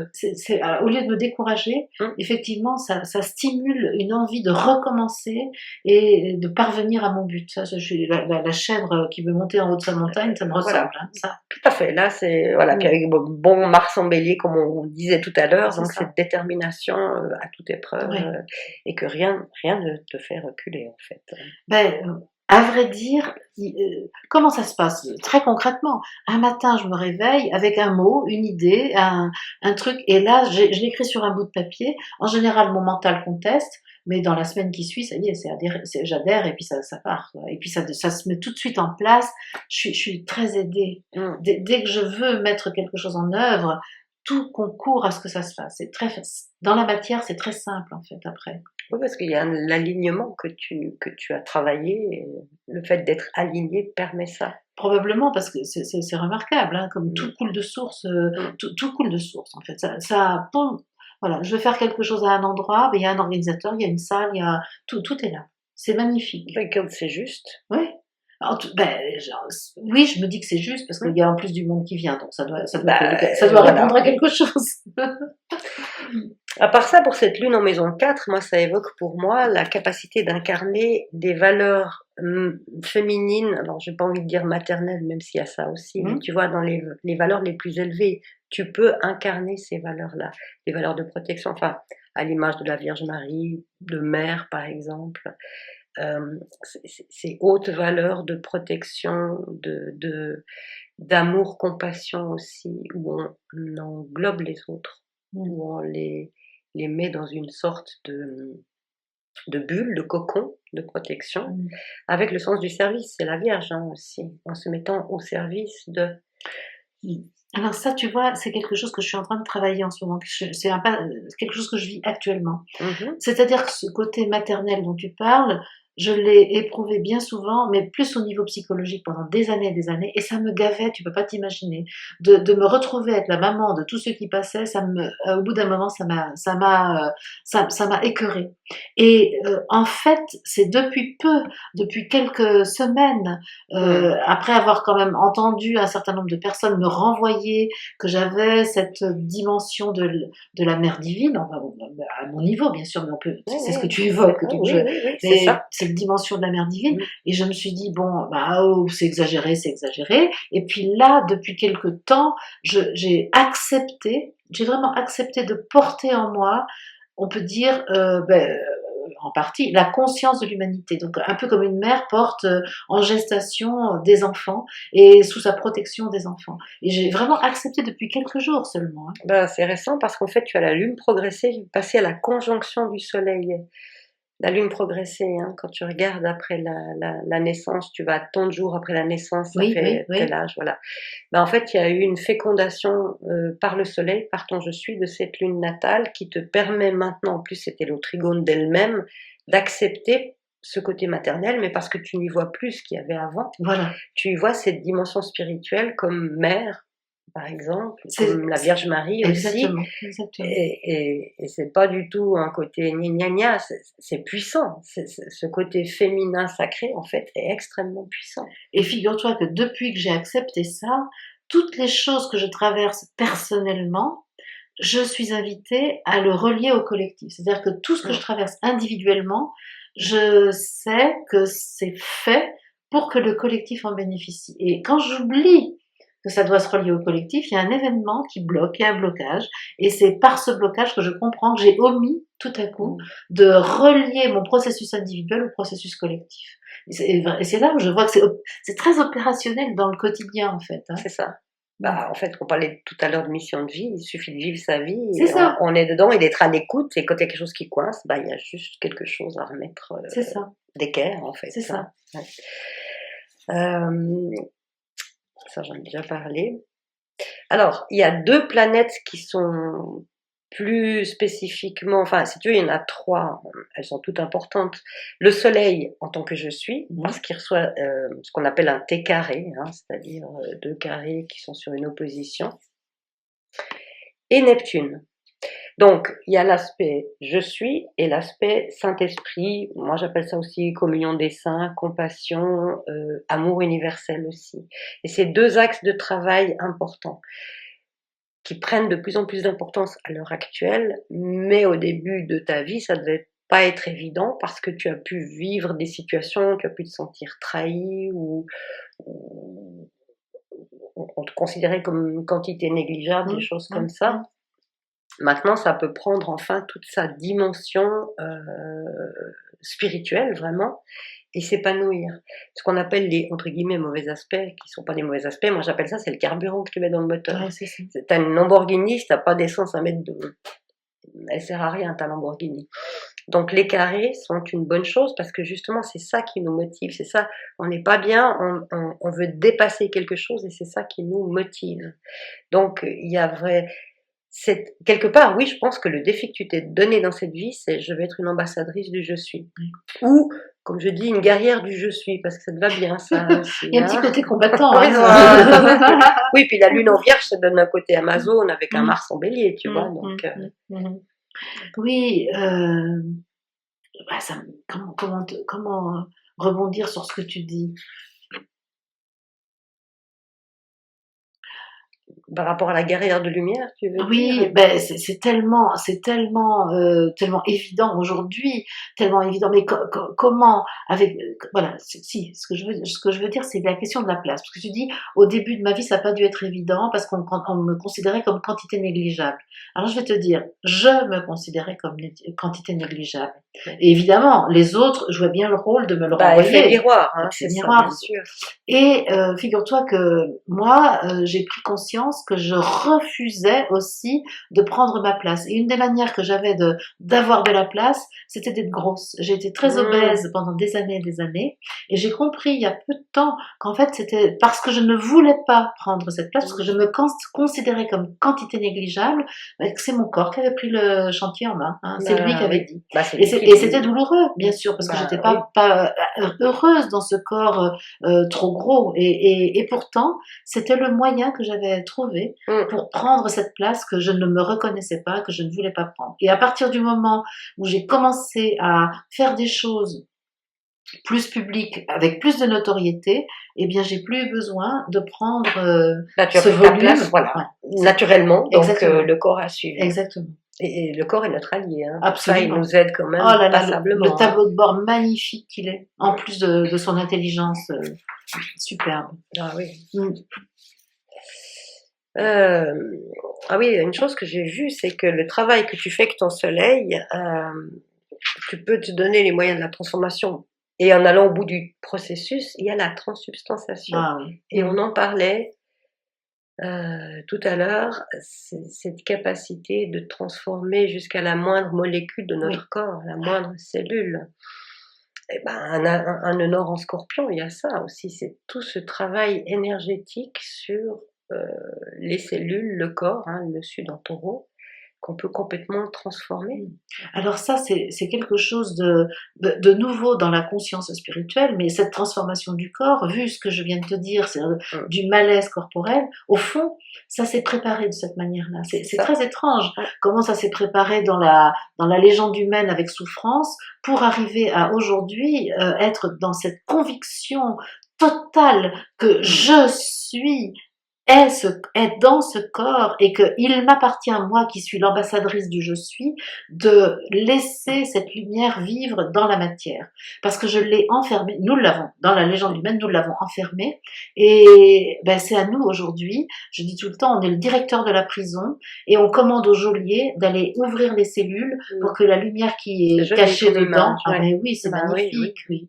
au lieu de me décourager, effectivement, ça stimule une envie de recommencer et de parvenir à mon but. Ça, je suis la chèvre qui veut monter en haut de sa montagne, ça me ressemble. Ça. Tout à fait. Là, c'est... Puis avec bon Mars en bélier, comme on disait tout à l'heure, donc cette détermination à toute épreuve, et que rien ne te fait reculer, en fait. À vrai dire, comment ça se passe très concrètement? Un matin, je me réveille avec un mot, une idée, un truc, et là, je l'écris sur un bout de papier. En général, mon mental conteste, mais dans la semaine qui suit, ça y est, j'adhère, et puis ça part, quoi. Et puis ça se met tout de suite en place. Je suis très aidée. Dès que je veux mettre quelque chose en œuvre, tout concourt à ce que ça se fasse. Dans la matière, c'est très simple, en fait, après. Oui, parce qu'il y a l'alignement que tu as travaillé, et le fait d'être aligné permet ça. Probablement, parce que c'est remarquable, hein, comme tout coule de source, tout coule de source, en fait. Voilà, je veux faire quelque chose à un endroit, il y a un organisateur, il y a une salle, tout est là. c'est magnifique. Et quand c'est juste. Oui. Oui, je me dis que c'est juste parce qu'il y a en plus du monde qui vient, donc ça doit Voilà. répondre à quelque chose. À part ça, pour cette lune en maison 4, moi, ça évoque pour moi la capacité d'incarner des valeurs féminines, alors j'ai pas envie de dire maternelles, même s'il y a ça aussi, mais tu vois, dans les valeurs les plus élevées, tu peux incarner ces valeurs-là, des valeurs de protection, enfin, à l'image de la Vierge Marie, de mère, par exemple. Ces hautes valeurs de protection, d'amour, compassion aussi, où on englobe les autres, où on les met dans une sorte de bulle, de cocon de protection, avec le sens du service. C'est la Vierge aussi, en se mettant au service de... Alors ça, tu vois, c'est quelque chose que je suis en train de travailler en ce moment. C'est quelque chose que je vis actuellement. C'est-à-dire que ce côté maternel dont tu parles, je l'ai éprouvé bien souvent, mais plus au niveau psychologique pendant des années, et ça me gavait, tu peux pas t'imaginer, de me retrouver être la maman de tous ceux qui passaient. Au bout d'un moment, ça m'a écœurée. Et en fait, c'est depuis quelques semaines, après avoir quand même entendu un certain nombre de personnes me renvoyer que j'avais cette dimension de la mère divine, enfin, à mon niveau bien sûr, mais c'est ce que tu évoques, donc c'est ça. Cette dimension de la mère divine, et je me suis dit bon, c'est exagéré, et puis là, depuis quelque temps, j'ai vraiment accepté de porter en moi, on peut dire, en partie, la conscience de l'humanité. Donc un peu comme une mère porte en gestation des enfants et sous sa protection des enfants. Et j'ai vraiment accepté depuis quelques jours seulement. C'est récent parce qu'en fait tu as la lune progressée, passée à la conjonction du soleil. La lune progressée, quand tu regardes après la naissance, tu vas à tant de jours après la naissance, ça fait tel âge, voilà. En fait, il y a eu une fécondation par le soleil, par ton je suis, de cette lune natale qui te permet maintenant, en plus c'était le trigone d'elle-même, d'accepter ce côté maternel, mais parce que tu n'y vois plus ce qu'il y avait avant. Voilà. Tu y vois cette dimension spirituelle comme mère, par exemple, comme la Vierge Marie aussi. Exactement. Et c'est pas du tout un côté gna c'est puissant. Ce côté féminin sacré, en fait, est extrêmement puissant. Et figure-toi que depuis que j'ai accepté ça, toutes les choses que je traverse personnellement, je suis invitée à le relier au collectif. C'est-à-dire que tout ce que je traverse individuellement, je sais que c'est fait pour que le collectif en bénéficie. Et quand j'oublie que ça doit se relier au collectif, il y a un événement qui bloque, il y a un blocage, et c'est par ce blocage que je comprends que j'ai omis tout à coup de relier mon processus individuel au processus collectif. Et c'est là où je vois que c'est très opérationnel dans le quotidien, en fait. C'est ça. En fait, on parlait tout à l'heure de mission de vie, il suffit de vivre sa vie, c'est ça. On est dedans et d'être à l'écoute, et quand il y a quelque chose qui coince, il y a juste quelque chose à remettre d'équerre, en fait. C'est ça. Ça, j'en ai déjà parlé. Alors, il y a 2 planètes qui sont plus spécifiquement, enfin, si tu veux, il y en a 3, elles sont toutes importantes. Le Soleil, en tant que je suis, parce qu'il reçoit ce qu'on appelle un T carré, c'est-à-dire 2 carrés qui sont sur une opposition. Et Neptune. Donc, il y a l'aspect je suis et l'aspect Saint-Esprit. Moi, j'appelle ça aussi communion des saints, compassion, amour universel aussi. Et c'est 2 axes de travail importants qui prennent de plus en plus d'importance à l'heure actuelle, mais au début de ta vie, ça devait pas être évident parce que tu as pu vivre des situations, tu as pu te sentir trahi ou on te considérait comme une quantité négligeable, des choses comme ça. Maintenant, ça peut prendre enfin toute sa dimension spirituelle, vraiment, et s'épanouir. Ce qu'on appelle les, entre guillemets, mauvais aspects, qui sont pas des mauvais aspects, moi j'appelle ça, c'est le carburant que tu mets dans le moteur. T'as une Lamborghini, si t'as pas d'essence à mettre dedans, elle sert à rien, ta Lamborghini. Donc les carrés sont une bonne chose parce que justement c'est ça qui nous motive, c'est ça, on n'est pas bien, on veut dépasser quelque chose et c'est ça qui nous motive. Donc il y a quelque part, oui, je pense que le défi que tu t'es donné dans cette vie, c'est je vais être une ambassadrice du je suis. Ou, comme je dis, une guerrière du je suis, parce que ça te va bien, ça aussi. Il y a un petit côté combattant. Oui, puis la lune en vierge, ça donne un côté Amazon avec un Mars en bélier, tu vois. Donc, Oui, bah, comment rebondir sur ce que tu dis? Par rapport à la guerrière de lumière, tu veux Oui, dire? ben tellement évident aujourd'hui, tellement évident. Mais comment, avec, voilà, si, ce que je veux dire, c'est la question de la place. Parce que tu dis, au début de ma vie, ça n'a pas dû être évident parce on me considérait comme quantité négligeable. Alors je vais te dire, je me considérais comme quantité négligeable. Et évidemment, les autres jouaient bien le rôle de me le Bah, effet renvoyer. miroir, hein, Effet c'est ça, miroir. bien sûr. Et figure-toi que moi, j'ai pris conscience que je refusais aussi de prendre ma place. Et une des manières que j'avais d'avoir de la place, c'était d'être grosse. J'ai été très obèse pendant des années, et j'ai compris il y a peu de temps qu'en fait c'était parce que je ne voulais pas prendre cette place, parce que je me considérais comme quantité négligeable, que c'est mon corps qui avait pris le chantier en main. Hein. C'est lui qui avait dit. Bah, c'est Et lui qui c'était dit. douloureux, bien sûr, parce que Bah, j'étais oui. pas heureuse dans ce corps trop gros. Et pourtant, c'était le moyen que j'avais trouvé pour prendre cette place que je ne me reconnaissais pas, que je ne voulais pas prendre. Et à partir du moment où j'ai commencé à faire des choses plus publiques, avec plus de notoriété, eh bien, j'ai plus eu besoin de prendre Là, tu as ce pris ta volume. place, voilà, naturellement, donc le corps a suivi. Exactement. Et le corps est notre allié, hein. Absolument. Ça, il nous aide quand même passablement. Le tableau de bord magnifique qu'il est, en plus de son intelligence superbe. Ah oui. Ah oui, une chose que j'ai vue, c'est que le travail que tu fais avec ton soleil, tu peux te donner les moyens de la transformation. Et en allant au bout du processus, il y a la transsubstantiation. Ah oui. Et on en parlait tout à l'heure, cette capacité de transformer jusqu'à la moindre molécule de notre corps, la moindre cellule. Et ben, un nœud nord en scorpion, il y a ça aussi, c'est tout ce travail énergétique sur les cellules, le corps, hein, le sud en taureau, qu'on peut complètement transformer. Alors ça, c'est quelque chose de nouveau dans la conscience spirituelle, mais cette transformation du corps, vu ce que je viens de te dire, c'est du malaise corporel, au fond, ça s'est préparé de cette manière-là. C'est très étrange comment ça s'est préparé dans la légende humaine avec souffrance pour arriver à aujourd'hui être dans cette conviction totale que je suis est dans ce corps et qu'il m'appartient, moi qui suis l'ambassadrice du je suis, de laisser cette lumière vivre dans la matière. Parce que je l'ai enfermée, nous l'avons, dans la légende humaine, nous l'avons enfermée. Et ben, c'est à nous aujourd'hui, je dis tout le temps, on est le directeur de la prison et on commande au geôlier d'aller ouvrir les cellules pour que la lumière qui est cachée dedans, ah ben oui, c'est magnifique, oui,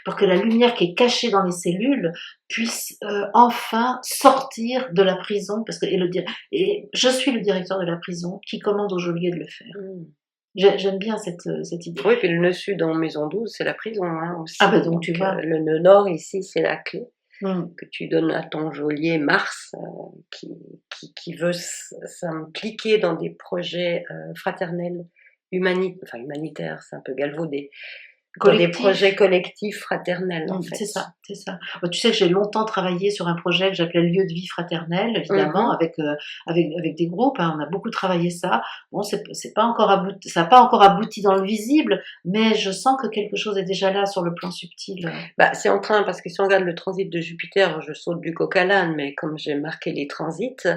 pour que la lumière qui est cachée dans les cellules puisse enfin sortir de la prison, parce que et je suis le directeur de la prison qui commande au geôlier de le faire. J'aime bien cette idée. Oui, puis le nœud sud en maison 12, c'est la prison hein, aussi. Ah ben donc tu vois. Le nœud nord ici, c'est la clé que tu donnes à ton geôlier Mars, qui veut s'impliquer dans des projets fraternels, humanitaires, c'est un peu galvaudé. Dans des projets collectifs fraternels, en fait. C'est ça. Tu sais que j'ai longtemps travaillé sur un projet que j'appelais Lieu de vie fraternel, évidemment, avec des groupes. Hein, on a beaucoup travaillé ça. Bon, c'est pas encore abouti, ça n'a pas encore abouti dans le visible, mais je sens que quelque chose est déjà là sur le plan subtil. Bah, c'est en train, parce que si on regarde le transit de Jupiter, je saute du coq à l'âne, mais comme j'ai marqué les transits,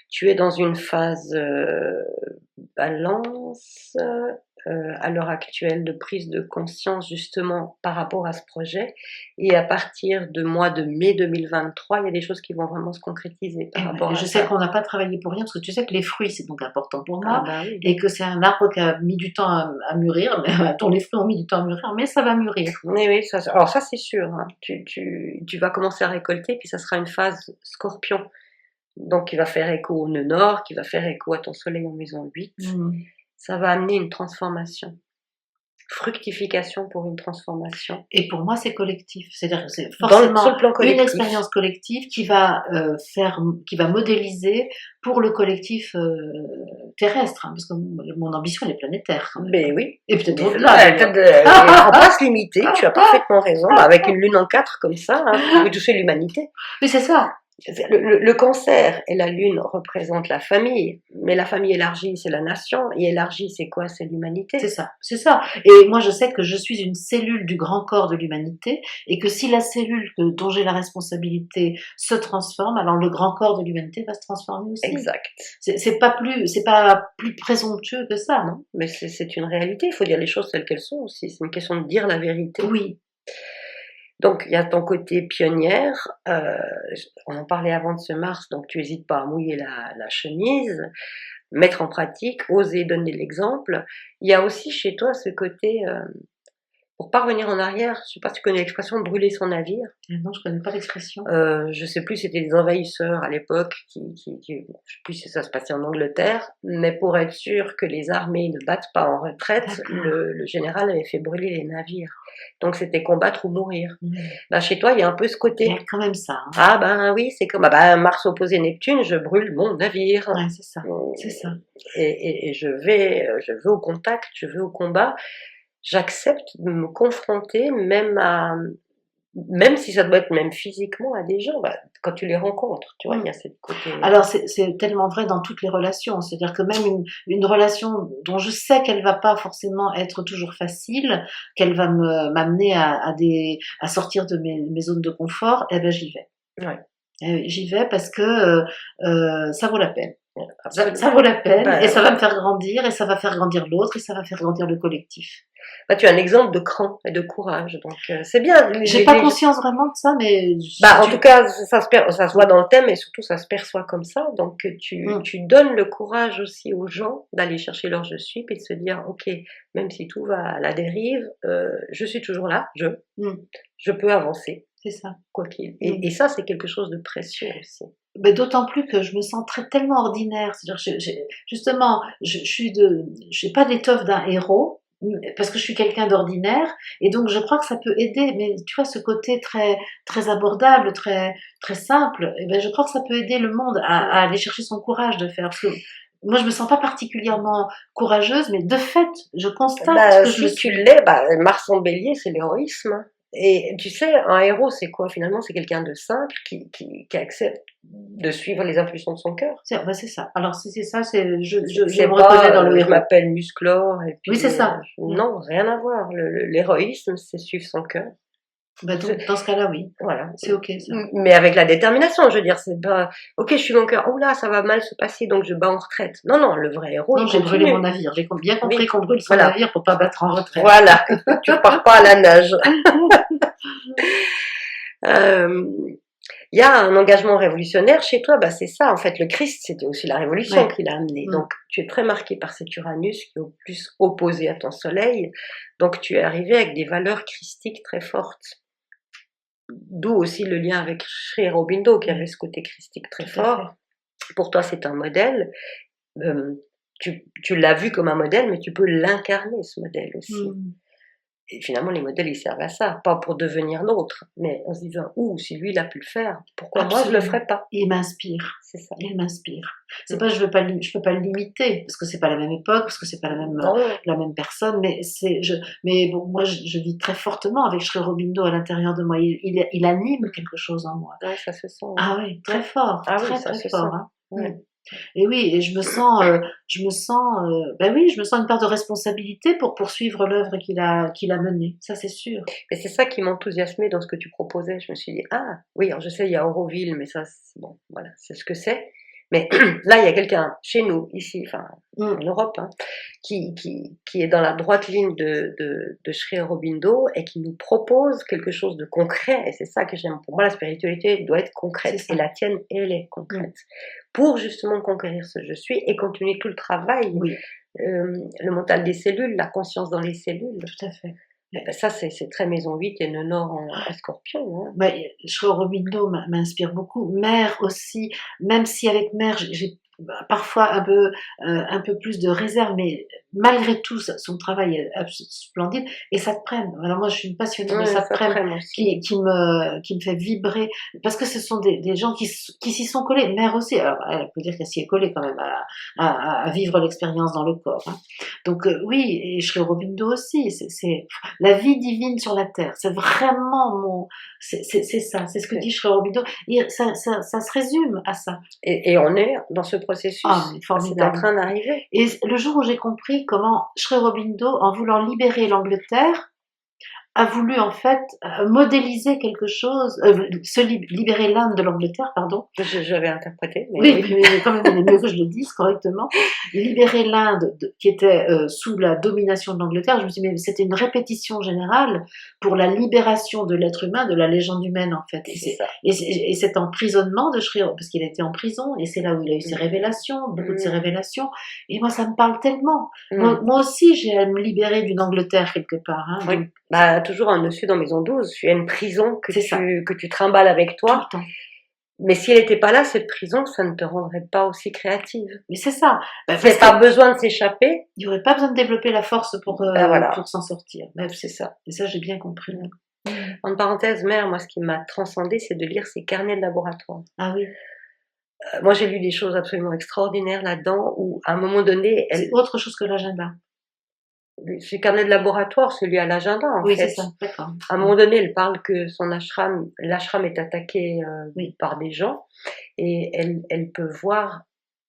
tu es dans une phase balance à l'heure actuelle de prise de conscience justement par rapport à ce projet, et à partir de mois de mai 2023, il y a des choses qui vont vraiment se concrétiser par rapport à ça. Je sais qu'on n'a pas travaillé pour rien, parce que tu sais que les fruits c'est donc important pour moi, et que c'est un arbre qui a mis du temps à mûrir, dont les fruits ont mis du temps à mûrir, mais ça va mûrir. Oui, alors ça c'est sûr, hein. Tu vas commencer à récolter, puis ça sera une phase scorpion, donc qui va faire écho au nœud nord, qui va faire écho à ton soleil en maison 8. Ça va amener une transformation. Fructification pour une transformation. Et pour moi, c'est collectif. C'est-à-dire que c'est forcément une expérience collective qui va modéliser pour le collectif terrestre, hein, parce que mon ambition elle est planétaire. Mais oui. Et peut-être au-delà. On va se limiter. Tu as parfaitement raison. Avec une lune en 4 comme ça, hein, tu peux toucher l'humanité. Mais c'est ça. Le cancer et la lune représentent la famille, mais la famille élargie, c'est la nation, et élargie, c'est quoi? C'est l'humanité. C'est ça, c'est ça. Et moi, je sais que je suis une cellule du grand corps de l'humanité, et que si la cellule dont j'ai la responsabilité se transforme, alors le grand corps de l'humanité va se transformer aussi. Exact. C'est pas plus présomptueux que ça, non? Mais c'est une réalité, il faut dire les choses telles qu'elles sont aussi, c'est une question de dire la vérité. Oui. Donc, il y a ton côté pionnière, on en parlait avant de ce Mars, donc tu hésites pas à mouiller la chemise, mettre en pratique, oser donner l'exemple. Il y a aussi chez toi ce côté, pour pas revenir en arrière, je sais pas si tu connais l'expression brûler son navire. Non, je connais pas l'expression. Je sais plus, c'était des envahisseurs à l'époque je sais plus si ça se passait en Angleterre, mais pour être sûr que les armées ne battent pas en retraite, le général avait fait brûler les navires. Donc c'était combattre ou mourir. Ben, chez toi, il y a un peu ce côté. Il y a quand même ça. Hein. Ah ben oui, c'est comme Mars opposé Neptune, je brûle mon navire. Ouais, c'est ça. C'est ça. Et je vais au contact, je vais au combat. J'accepte de me confronter même si ça doit être même physiquement à des gens, quand tu les rencontres, tu vois, il y a cette côté. Alors c'est tellement vrai dans toutes les relations, c'est-à-dire que même une relation dont je sais qu'elle va pas forcément être toujours facile, qu'elle va m'amener à sortir de mes zones de confort, eh ben j'y vais. Ouais. J'y vais parce que ça vaut la peine. Ça vaut la peine, et ça va me faire grandir, et ça va faire grandir l'autre, et ça va faire grandir le collectif. Tu as un exemple de cran et de courage, donc c'est bien. J'ai pas conscience vraiment de ça, mais... en tout cas, ça se voit dans le thème, et surtout ça se perçoit comme ça, donc tu donnes le courage aussi aux gens d'aller chercher leur je suis, et de se dire, ok, même si tout va à la dérive, je suis toujours là, je peux avancer. C'est ça. Quoi qu'il. Et ça, c'est quelque chose de précieux aussi. Mais d'autant plus que je me sens tellement ordinaire. C'est-à-dire, justement, je n'ai pas l'étoffe d'un héros, parce que je suis quelqu'un d'ordinaire, et donc je crois que ça peut aider. Mais tu vois, ce côté très, très abordable, très, très simple, et ben, je crois que ça peut aider le monde à aller chercher son courage de faire. Parce que moi, je me sens pas particulièrement courageuse, mais de fait, je constate que si tu l'es, Mars en Bélier, c'est l'héroïsme. Et tu sais, un héros, c'est quoi finalement? C'est quelqu'un de simple qui accepte de suivre les impulsions de son cœur. C'est ça. Alors c'est ça, je me reconnais dans le héros. Je m'appelle Musclor. Et puis, oui, c'est ça. Non, rien à voir. L'héroïsme, c'est suivre son cœur. Donc, dans ce cas-là, oui. Voilà. C'est ok, ça. Mais avec la détermination, je veux dire, c'est pas, ok, je suis mon cœur, oh là, ça va mal se passer, donc je bats en retraite. Non, le vrai héros. Non, j'ai brûlé mon navire. J'ai bien compris qu'on brûle son navire pour pas battre en retraite. Voilà. Tu repars pas à la nage. Il y a un engagement révolutionnaire chez toi, c'est ça, en fait, le Christ, c'était aussi la révolution qui l'a amené. Donc, tu es très marqué par cet Uranus qui est au plus opposé à ton soleil. Donc, tu es arrivé avec des valeurs christiques très fortes. D'où aussi le lien avec Sri Aurobindo, qui avait ce côté christique très fort. Pour toi, c'est un modèle. Tu l'as vu comme un modèle, mais tu peux l'incarner, ce modèle aussi. Et finalement, les modèles, ils servent à ça, pas pour devenir l'autre, mais en se disant, si lui, il a pu le faire, pourquoi moi, je le ferais pas? Il m'inspire. C'est ça. Il m'inspire. C'est pas, je peux pas le limiter, parce que c'est pas la même époque, parce que c'est pas la même personne, mais bon, moi, je vis très fortement avec Sri Aurobindo à l'intérieur de moi. Il anime quelque chose en moi. Ouais, ça se sent. Ah oui, très fort. Très fort. Hein. Et oui, et je me sens une part de responsabilité pour poursuivre l'œuvre qu'il a menée, ça c'est sûr. Et c'est ça qui m'enthousiasmait dans ce que tu proposais. Je me suis dit, oui, alors je sais, il y a Auroville, mais ça, c'est bon, voilà, c'est ce que c'est. Mais là, il y a quelqu'un chez nous, ici, en Europe, qui est dans la droite ligne de Sri Aurobindo et qui nous propose quelque chose de concret. Et c'est ça que j'aime. Pour moi, la spiritualité doit être concrète. Et la tienne, elle est concrète. Pour justement conquérir ce je suis et continuer tout le travail. Le mental des cellules, la conscience dans les cellules. Tout à fait. Ça, c'est très maison 8 et Nonor en Scorpion. Sri Aurobindo m'inspire beaucoup. Mère aussi, même si avec Mère, j'ai parfois un peu plus de réserve, mais malgré tout, son travail est splendide. Et Satprem, alors moi je suis une passionnée de Ouais, ça Satprem, prenne aussi. qui me fait vibrer, parce que ce sont des gens qui s'y sont collés, mère aussi, alors elle peut dire qu'elle s'y est collée quand même à vivre l'expérience dans le corps. Hein. Donc oui, et Sri Aurobindo aussi, c'est la vie divine sur la terre, c'est vraiment c'est ça, c'est ce que dit Sri Aurobindo, et ça se résume à ça. Et on est dans ce processus, Ah, mais c'est en formidable. train d'arriver. Et le jour où j'ai compris comment Sri Aurobindo, en voulant libérer l'Angleterre, a voulu en fait modéliser quelque chose, libérer l'Inde de l'Angleterre, pardon. Je vais interpréter, mais Oui, mais quand même, il est mieux que je le dise correctement. Libérer l'Inde qui était sous la domination de l'Angleterre, je me suis dit, mais c'était une répétition générale pour la libération de l'être humain, de la légende humaine en fait. Et cet emprisonnement de Sri, parce qu'il a été en prison, et c'est là où il a eu ses révélations, beaucoup de ses révélations. Et moi, ça me parle tellement. Moi aussi, j'ai à me libérer d'une Angleterre quelque part. Hein, oui. donc, bah, toujours un dessus dans Maison 12, tu as une prison que tu trimbales avec toi. Tout le temps. Mais si elle n'était pas là, cette prison, ça ne te rendrait pas aussi créative. Mais c'est ça. Bah, il n'y a pas besoin de s'échapper. Il n'y aurait pas besoin de développer la force pour s'en sortir. Bah, c'est ça. Et ça, j'ai bien compris. En parenthèse, mère, moi, ce qui m'a transcendée, c'est de lire ses carnets de laboratoire. Ah oui. Moi, j'ai lu des choses absolument extraordinaires là-dedans, où à un moment donné... C'est autre chose que l'agenda. Ce carnet de laboratoire, celui à l'agenda, en fait. Oui, c'est ça, d'accord. À un moment donné, elle parle que son l'ashram est attaqué par des gens, et elle peut voir,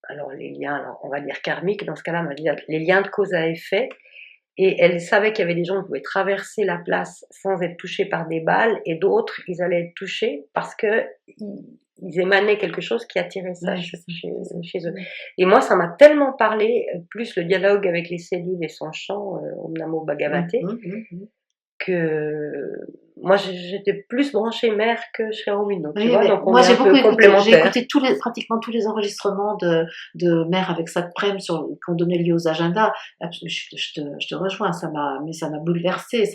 alors les liens, alors on va dire karmiques, dans ce cas-là, on va dire les liens de cause à effet, et elle savait qu'il y avait des gens qui pouvaient traverser la place sans être touchés par des balles, et d'autres, ils allaient être touchés parce que ils émanaient quelque chose qui attirait ça chez eux. Et moi, ça m'a tellement parlé, plus le dialogue avec les cellules et son chant, Om Namo Bhagavate, que moi, j'étais plus branchée mère que Sri Aurobindo. Tu vois, donc moi, j'ai beaucoup écouté pratiquement tous les enregistrements de mère avec Satprem qu'on donnait liés aux agendas. Je te rejoins, ça m'a bouleversée,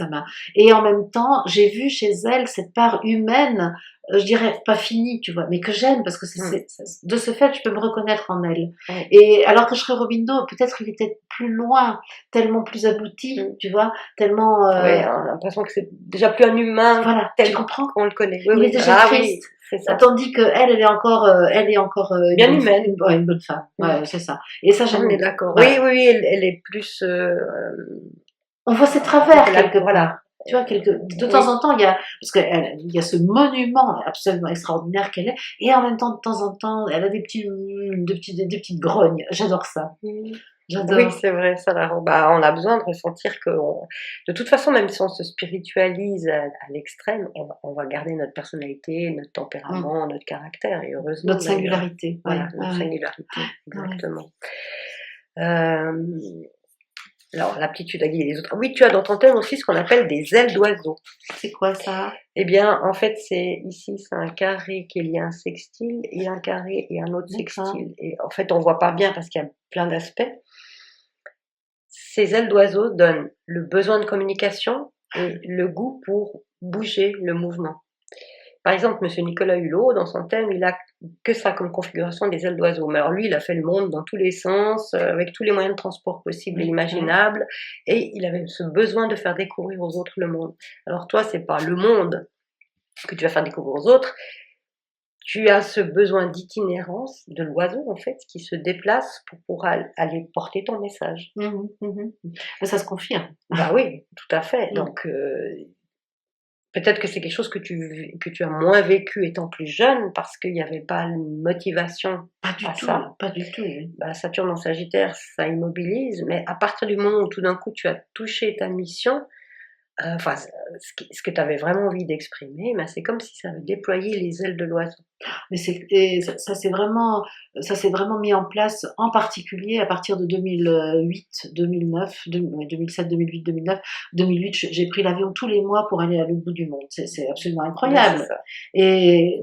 et en même temps, j'ai vu chez elle cette part humaine, je dirais pas finie, tu vois, mais que j'aime parce que de ce fait, je peux me reconnaître en elle. Et alors que Sri Aurobindo, peut-être il était plus loin, tellement plus abouti, tu vois, tellement. Oui, on a l'impression que c'est déjà plus un humain, voilà, tel tu comprends qu'on le connaît. Il est déjà triste. C'est ça. Tandis que elle est encore bien humaine, une bonne femme. Ouais, c'est ça. Et ça, j'aime. On est d'accord. Oui, elle est plus. On voit ses travers quelque part. Tu vois, de temps en temps, parce qu'il y a ce monument absolument extraordinaire qu'elle est, et en même temps, de temps en temps, elle a des petites grognes. J'adore ça. J'adore. Oui, c'est vrai, ça la rend. Bah, on a besoin de ressentir que, de toute façon, même si on se spiritualise à l'extrême, on va garder notre personnalité, notre tempérament, notre caractère, et heureusement. Notre singularité. Voilà, notre singularité, exactement. Alors, l'aptitude à guider les autres. Oui, tu as dans ton thème aussi ce qu'on appelle des ailes d'oiseau. C'est quoi ça? Eh bien, en fait, c'est un carré qui est lié à un sextile, et un carré et un autre sextile. Et en fait, on voit pas bien parce qu'il y a plein d'aspects. Ces ailes d'oiseau donnent le besoin de communication et le goût pour bouger, le mouvement. Par exemple, M. Nicolas Hulot, dans son thème, il a que ça comme configuration des ailes d'oiseau. Mais alors lui, il a fait le monde dans tous les sens, avec tous les moyens de transport possibles et imaginables, et il avait ce besoin de faire découvrir aux autres le monde. Alors toi, c'est pas le monde que tu vas faire découvrir aux autres, tu as ce besoin d'itinérance de l'oiseau, en fait, qui se déplace pour aller porter ton message. Ça se confirme. Bah oui, tout à fait. Donc, peut-être que c'est quelque chose que tu as moins vécu étant plus jeune parce qu'il n'y avait pas une motivation ça. Pas du tout. Oui. Bah, Saturne en Sagittaire, ça immobilise, mais à partir du moment où tout d'un coup tu as touché ta mission, ce que tu avais vraiment envie d'exprimer, c'est comme si ça avait déployé les ailes de l'oiseau. Mais ça s'est vraiment mis en place, en particulier à partir de 2008, 2009, 2007, 2008, 2009. 2008, j'ai pris l'avion tous les mois pour aller à l'autre bout du monde. C'est absolument incroyable. Et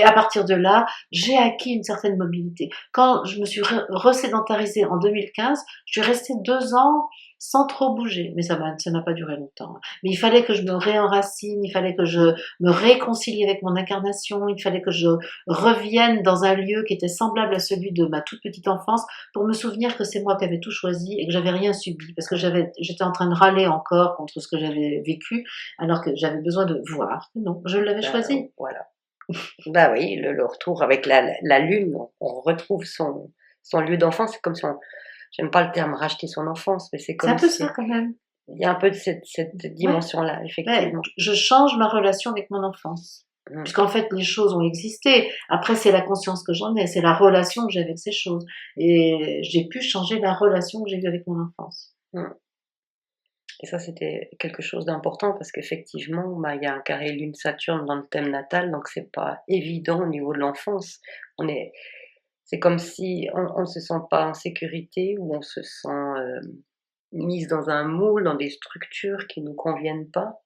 à partir de là, j'ai acquis une certaine mobilité. Quand je me suis resédentarisée en 2015, je suis restée 2 ans sans trop bouger, mais ça n'a pas duré longtemps. Mais il fallait que je me réenracine, il fallait que je me réconcilie avec mon incarnation, il fallait que je revienne dans un lieu qui était semblable à celui de ma toute petite enfance pour me souvenir que c'est moi qui avais tout choisi et que j'avais rien subi parce que j'étais en train de râler encore contre ce que j'avais vécu alors que j'avais besoin de voir. Non, je l'avais choisi. Voilà. Bah oui, le retour avec la lune, on retrouve son lieu d'enfance. C'est comme si j'aime pas le terme racheter son enfance, mais c'est C'est comme un peu si ça quand même. il y a un peu de cette dimension-là, Ouais, effectivement. je change ma relation avec mon enfance. Mm. Puisqu'en fait, les choses ont existé. Après, c'est la conscience que j'en ai, c'est la relation que j'ai avec ces choses. Et j'ai pu changer la relation que j'ai eue avec mon enfance. Mm. Et ça, c'était quelque chose d'important parce qu'effectivement, bah, il y a un carré Lune-Saturne dans le thème natal, donc c'est pas évident au niveau de l'enfance. C'est comme si on ne se sent pas en sécurité ou on se sent mise dans un moule, dans des structures qui nous conviennent pas.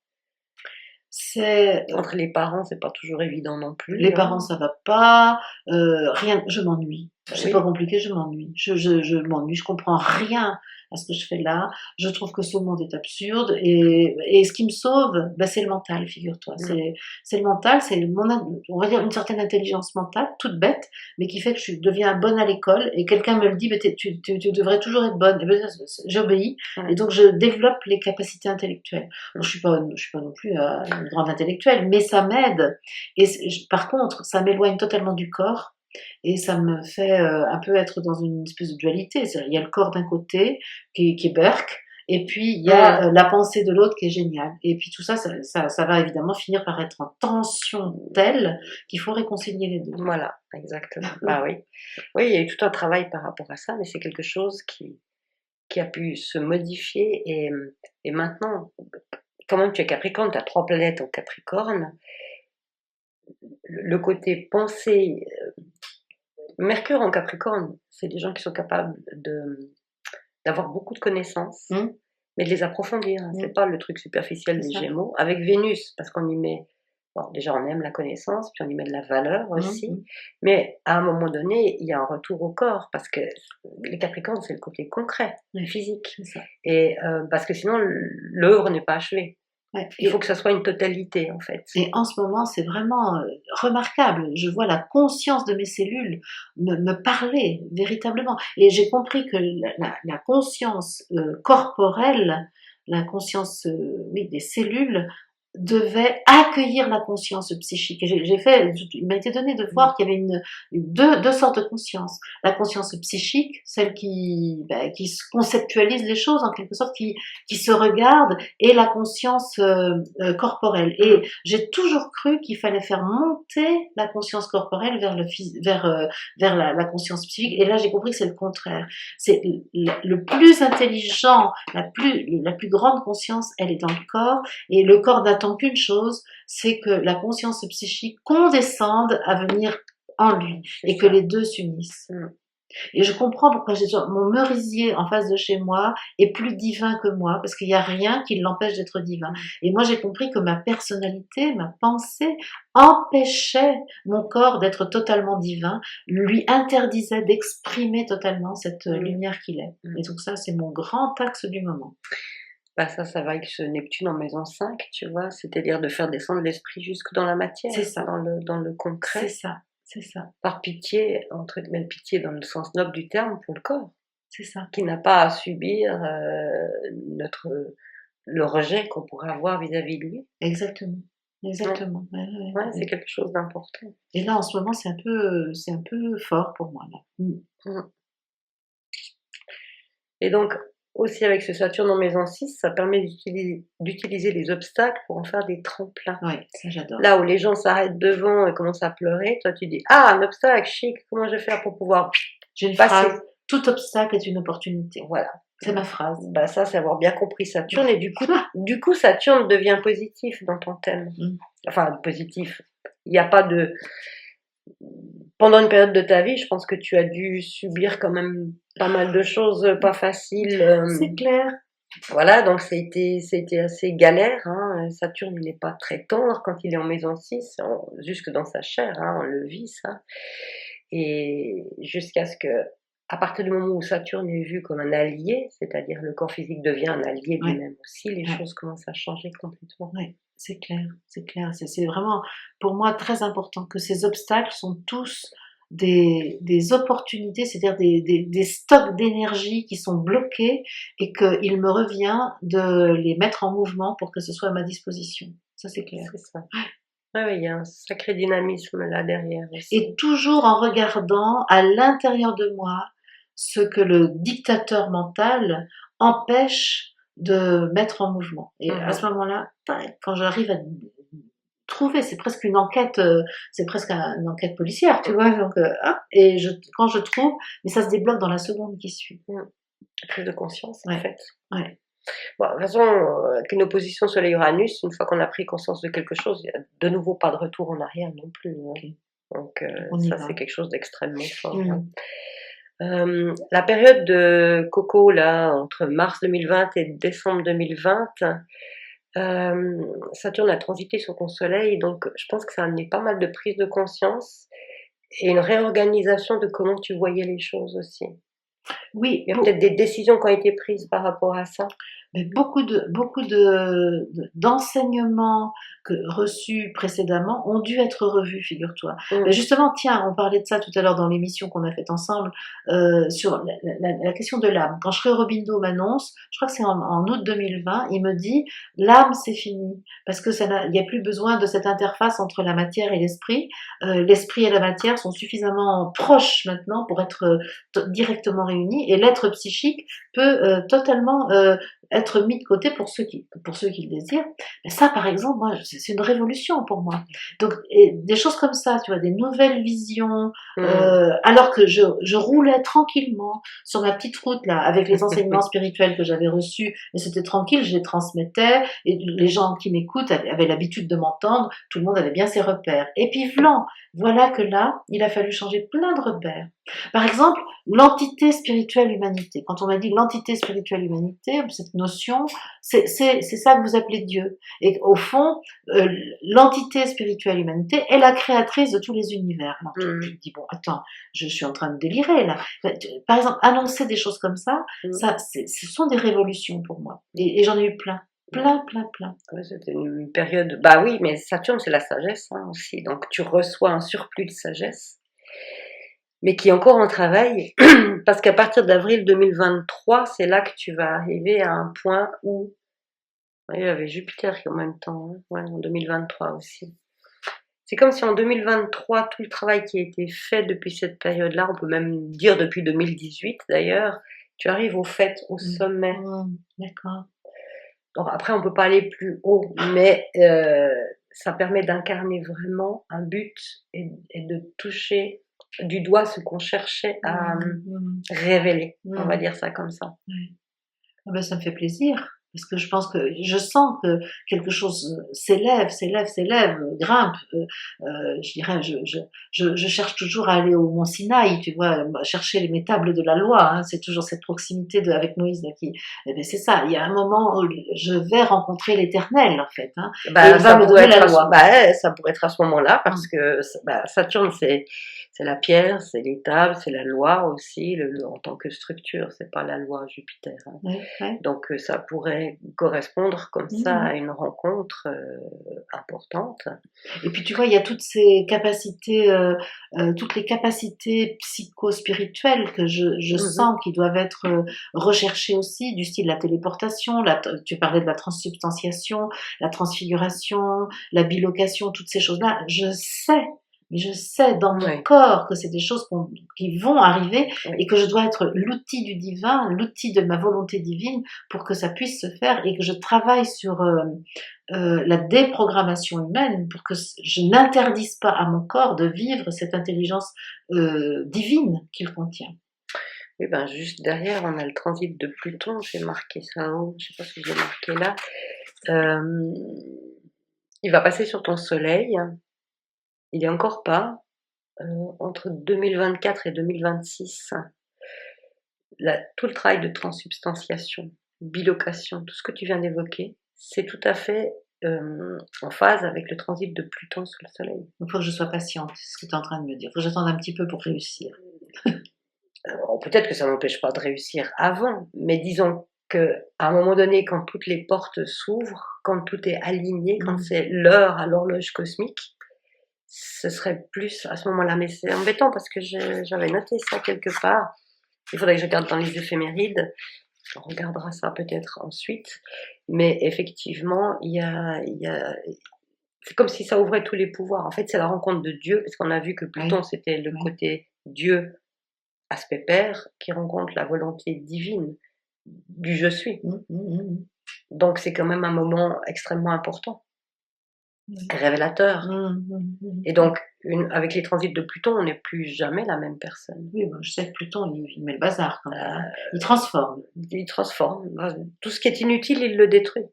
C'est Entre les parents, c'est pas toujours évident non plus. les Hein. parents, ça va pas. Rien, je m'ennuie. C'est Oui. pas compliqué, je m'ennuie. Je m'ennuie, je comprends rien à ce que je fais là. Je trouve que ce monde est absurde et ce qui me sauve, bah, c'est le mental, figure-toi. C'est le mental, c'est on va dire une certaine intelligence mentale, toute bête, mais qui fait que je deviens bonne à l'école et quelqu'un me le dit, bah, tu devrais toujours être bonne. Et ben, j'obéis et donc je développe les capacités intellectuelles. Je suis pas non plus une grande intellectuelle, mais ça m'aide. Et par contre, ça m'éloigne totalement du corps et ça me fait un peu être dans une espèce de dualité. Il y a le corps d'un côté qui est berk, et puis il y a la pensée de l'autre qui est géniale. Et puis tout ça, ça va évidemment finir par être en tension telle qu'il faut réconcilier les deux. Voilà, exactement. Bah oui. Oui, il y a eu tout un travail par rapport à ça, mais c'est quelque chose qui a pu se modifier et maintenant, quand même, tu es Capricorne, tu as 3 planètes en Capricorne. Le côté pensée, Mercure en Capricorne, c'est des gens qui sont capables d'avoir beaucoup de connaissances, mais de les approfondir. C'est pas le truc superficiel des Gémeaux. Avec Vénus, parce qu'on y met, bon, déjà on aime la connaissance, puis on y met de la valeur aussi, mais à un moment donné, il y a un retour au corps, parce que les Capricornes, c'est le côté concret, le physique. Et parce que sinon, l'œuvre n'est pas achevée. Ouais. Il faut que ça soit une totalité, en fait. Et en ce moment, c'est vraiment remarquable. Je vois la conscience de mes cellules me parler véritablement. Et j'ai compris que la conscience corporelle, la conscience oui, des cellules, devait accueillir la conscience psychique. Et il m'a été donné de voir qu'il y avait deux sortes de conscience. La conscience psychique, celle qui conceptualise les choses en quelque sorte, qui se regarde, et la conscience corporelle. Et j'ai toujours cru qu'il fallait faire monter la conscience corporelle vers la conscience psychique. Et là, j'ai compris que c'est le contraire. C'est le plus intelligent, la plus grande conscience, elle est dans le corps, et le corps n'attend qu'une chose, c'est que la conscience psychique condescende à venir en lui et que les deux s'unissent. Et je comprends pourquoi mon merisier en face de chez moi est plus divin que moi, parce qu'il n'y a rien qui l'empêche d'être divin. Et moi, j'ai compris que ma personnalité, ma pensée empêchait mon corps d'être totalement divin, lui interdisait d'exprimer totalement cette lumière qu'il est. Et donc ça, c'est mon grand axe du moment. Bah ça va avec ce Neptune en maison 5, tu vois, c'est-à-dire de faire descendre l'esprit jusque dans la matière, c'est ça. Dans le concret. C'est ça. Par pitié, entre guillemets, pitié dans le sens noble du terme pour le corps. C'est ça. Qui n'a pas à subir le rejet qu'on pourrait avoir vis-à-vis de lui. Exactement. Exactement. Ouais, c'est quelque chose d'important. Et là, en ce moment, c'est un peu fort pour moi, là. Et donc, aussi avec ce Saturne en maison 6, ça permet d'utiliser les obstacles pour en faire des tremplins. Oui, ça j'adore. Là où les gens s'arrêtent devant et commencent à pleurer, toi tu dis « Ah, un obstacle, chic, comment je vais faire pour pouvoir J'ai une passer ?» phrase, tout obstacle est une opportunité. Voilà. C'est ma phrase. Bah ça, c'est avoir bien compris Saturne. Et du coup, Saturne devient positif dans ton thème. Enfin, positif. Il n'y a pas de... Pendant une période de ta vie, je pense que tu as dû subir quand même pas mal de choses pas faciles. C'est clair. Voilà, donc c'était assez galère. Hein. Saturne, il n'est pas très tendre quand il est en maison 6, jusque dans sa chair, hein, on le vit, ça. Et jusqu'à ce que, à partir du moment où Saturne est vu comme un allié, c'est-à-dire le corps physique devient un allié lui-même aussi, les choses commencent à changer complètement. Ouais. C'est clair, c'est clair. C'est vraiment, pour moi, très important que ces obstacles sont tous des opportunités, c'est-à-dire des stocks d'énergie qui sont bloqués et qu'il me revient de les mettre en mouvement pour que ce soit à ma disposition. Ça, c'est clair. C'est ça. Ah oui, il y a un sacré dynamisme là derrière aussi. Et toujours en regardant à l'intérieur de moi ce que le dictateur mental empêche de mettre en mouvement. Et à ce moment-là, quand j'arrive à trouver, c'est presque une enquête, c'est presque une enquête policière, tu vois. Donc, et quand je trouve, mais ça se débloque dans la seconde qui suit. Prise de conscience, en Ouais. fait. Ouais. Bon, de toute façon, qu'une opposition Soleil-Uranus, une fois qu'on a pris conscience de quelque chose, il n'y a de nouveau pas de retour en arrière non plus. Hein. Okay. Donc, On y ça, va. c'est quelque chose d'extrêmement fort. Hein. La période de Coco, là, entre mars 2020 et décembre 2020, Saturne a transité sur ton soleil, donc je pense que ça a amené pas mal de prise de conscience et une réorganisation de comment tu voyais les choses aussi. Oui, Il y a peut-être des décisions qui ont été prises par rapport à ça. mais beaucoup d'enseignements reçus précédemment ont dû être revus, figure-toi. Mais justement, tiens, on parlait de ça tout à l'heure dans l'émission qu'on a faite ensemble, sur la question de l'âme. Quand Sri Aurobindo m'annonce, je crois que c'est en août 2020, il me dit « l'âme, c'est fini », parce que il n'y a plus besoin de cette interface entre la matière et l'esprit. L'esprit et la matière sont suffisamment proches maintenant pour être directement réunis, et l'être psychique peut totalement être mis de côté pour ceux qui le désirent. Mais ça, par exemple, moi, c'est une révolution pour moi. Donc, des choses comme ça, tu vois, des nouvelles visions, alors que je roulais tranquillement sur ma petite route, là, avec les enseignements spirituels que j'avais reçus, et c'était tranquille, je les transmettais, et les gens qui m'écoutent avaient l'habitude de m'entendre, tout le monde avait bien ses repères. Et puis, voilà que là, il a fallu changer plein de repères. Par exemple, l'entité spirituelle humanité. Quand on m'a dit l'entité spirituelle humanité, cette notion, c'est ça que vous appelez Dieu. Et au fond, l'entité spirituelle humanité est la créatrice de tous les univers. Alors, tu te dis, bon, attends, je suis en train de délirer là. Par exemple, annoncer des choses comme ça, ce sont des révolutions pour moi. Et j'en ai eu plein. Plein. Ouais, c'était une période. Bah oui, mais Saturne, c'est la sagesse hein, aussi. Donc tu reçois un surplus de sagesse, mais qui est encore en travail, parce qu'à partir d'avril 2023, c'est là que tu vas arriver à un point où. Ouais, il y avait Jupiter qui est en même temps, hein. Ouais, en 2023 aussi. C'est comme si en 2023, tout le travail qui a été fait depuis cette période-là, on peut même dire depuis 2018 d'ailleurs, tu arrives au fait, au sommet. D'accord. Donc après, on peut pas aller plus haut, mais ça permet d'incarner vraiment un but et de toucher du doigt ce qu'on cherchait à révéler. On va dire ça comme ça. Ah ben, ça me fait plaisir. Parce que je sens que quelque chose s'élève, grimpe. Je dirais, je cherche toujours à aller au Mont Sinaï, tu vois, chercher mes tables de la loi. Hein, c'est toujours cette proximité avec Moïse là, eh ben c'est ça. Il y a un moment où je vais rencontrer l'Éternel, en fait. Hein, bah, et il va me donner la loi. Ça pourrait être à ce moment-là, parce que Saturne, c'est la pierre, c'est l'étable, c'est la loi aussi, en tant que structure. C'est pas la loi Jupiter. Hein. Ouais. Donc ça pourrait correspondre comme ça à une rencontre importante. Et puis tu vois, il y a toutes ces capacités, toutes les capacités psycho-spirituelles que je sens qui doivent être recherchées aussi, du style la téléportation, tu parlais de la transsubstantiation, la transfiguration, la bilocation, toutes ces choses-là. Je sais dans mon corps que c'est des choses qui vont arriver et que je dois être l'outil du divin, l'outil de ma volonté divine pour que ça puisse se faire et que je travaille sur la déprogrammation humaine pour que je n'interdise pas à mon corps de vivre cette intelligence divine qu'il contient. Oui, ben juste derrière, on a le transit de Pluton, j'ai marqué ça en haut, je sais pas si je l'ai marqué là. Il va passer sur ton soleil. Il n'y est encore pas. Entre 2024 et 2026, tout le travail de transsubstantiation, bilocation, tout ce que tu viens d'évoquer, c'est tout à fait en phase avec le transit de Pluton sur le soleil. Il faut que je sois patiente, c'est ce que tu es en train de me dire. Il faut que j'attende un petit peu pour réussir. Peut-être que ça n'empêche pas de réussir avant, mais disons qu'à un moment donné, quand toutes les portes s'ouvrent, quand tout est aligné, quand c'est l'heure à l'horloge cosmique, ce serait plus à ce moment-là. Mais c'est embêtant parce que j'avais noté ça quelque part. Il faudrait que je regarde dans les éphémérides. On regardera ça peut-être ensuite. Mais effectivement, c'est comme si ça ouvrait tous les pouvoirs. En fait, c'est la rencontre de Dieu, parce qu'on a vu que Pluton, c'était le côté Dieu, aspect père, qui rencontre la volonté divine du je suis. Donc c'est quand même un moment extrêmement important, révélateur. Et donc, avec les transits de Pluton, on n'est plus jamais la même personne. Oui, je sais que Pluton, il met le bazar quand même. Il transforme. Il transforme. Tout ce qui est inutile, il le détruit.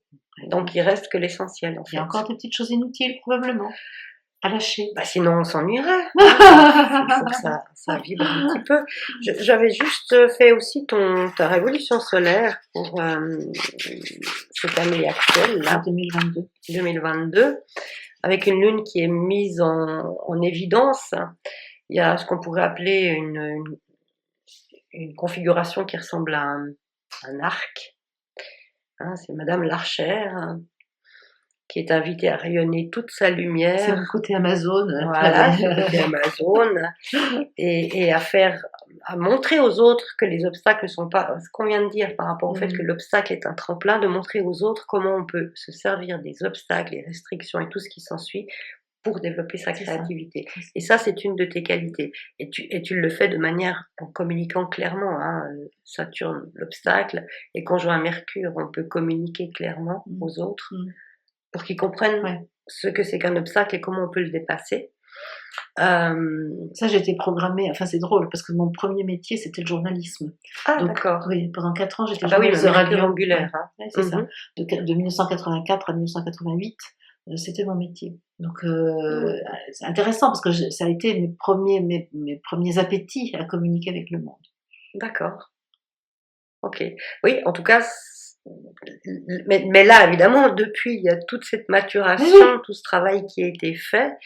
Donc il reste que l'essentiel, en fait. Il y a encore des petites choses inutiles, probablement, à lâcher. Sinon, on s'ennuierait. Il faut que ça vibre un petit peu. J'avais juste fait aussi ta révolution solaire pour cette année actuelle, là. 2022, avec une lune qui est mise en évidence. Il y a ce qu'on pourrait appeler une configuration qui ressemble à un arc. C'est Madame Larcher, qui est invitée à rayonner toute sa lumière. C'est le côté Amazon. Voilà, c'est le côté Amazon. Et à montrer aux autres que les obstacles ne sont pas ce qu'on vient de dire par rapport au fait que l'obstacle est un tremplin, de montrer aux autres comment on peut se servir des obstacles, les restrictions et tout ce qui s'ensuit pour développer sa créativité. Et ça, c'est une de tes qualités. Et tu le fais de manière, en communiquant clairement. Saturne, l'obstacle, et conjoint Mercure, on peut communiquer clairement aux autres pour qu'ils comprennent ce que c'est qu'un obstacle et comment on peut le dépasser. Ça, j'ai été programmée, enfin c'est drôle, parce que mon premier métier, c'était le journalisme. Donc, d'accord. Oui, pendant 4 ans, j'étais journaliste de radio angulaire. C'est ça. De 1984 à 1988. C'était mon métier. Donc c'est intéressant parce que ça a été mes premiers appétits à communiquer avec le monde. D'accord. Ok. Oui, en tout cas, mais là, évidemment, depuis, il y a toute cette maturation, tout ce travail qui a été fait,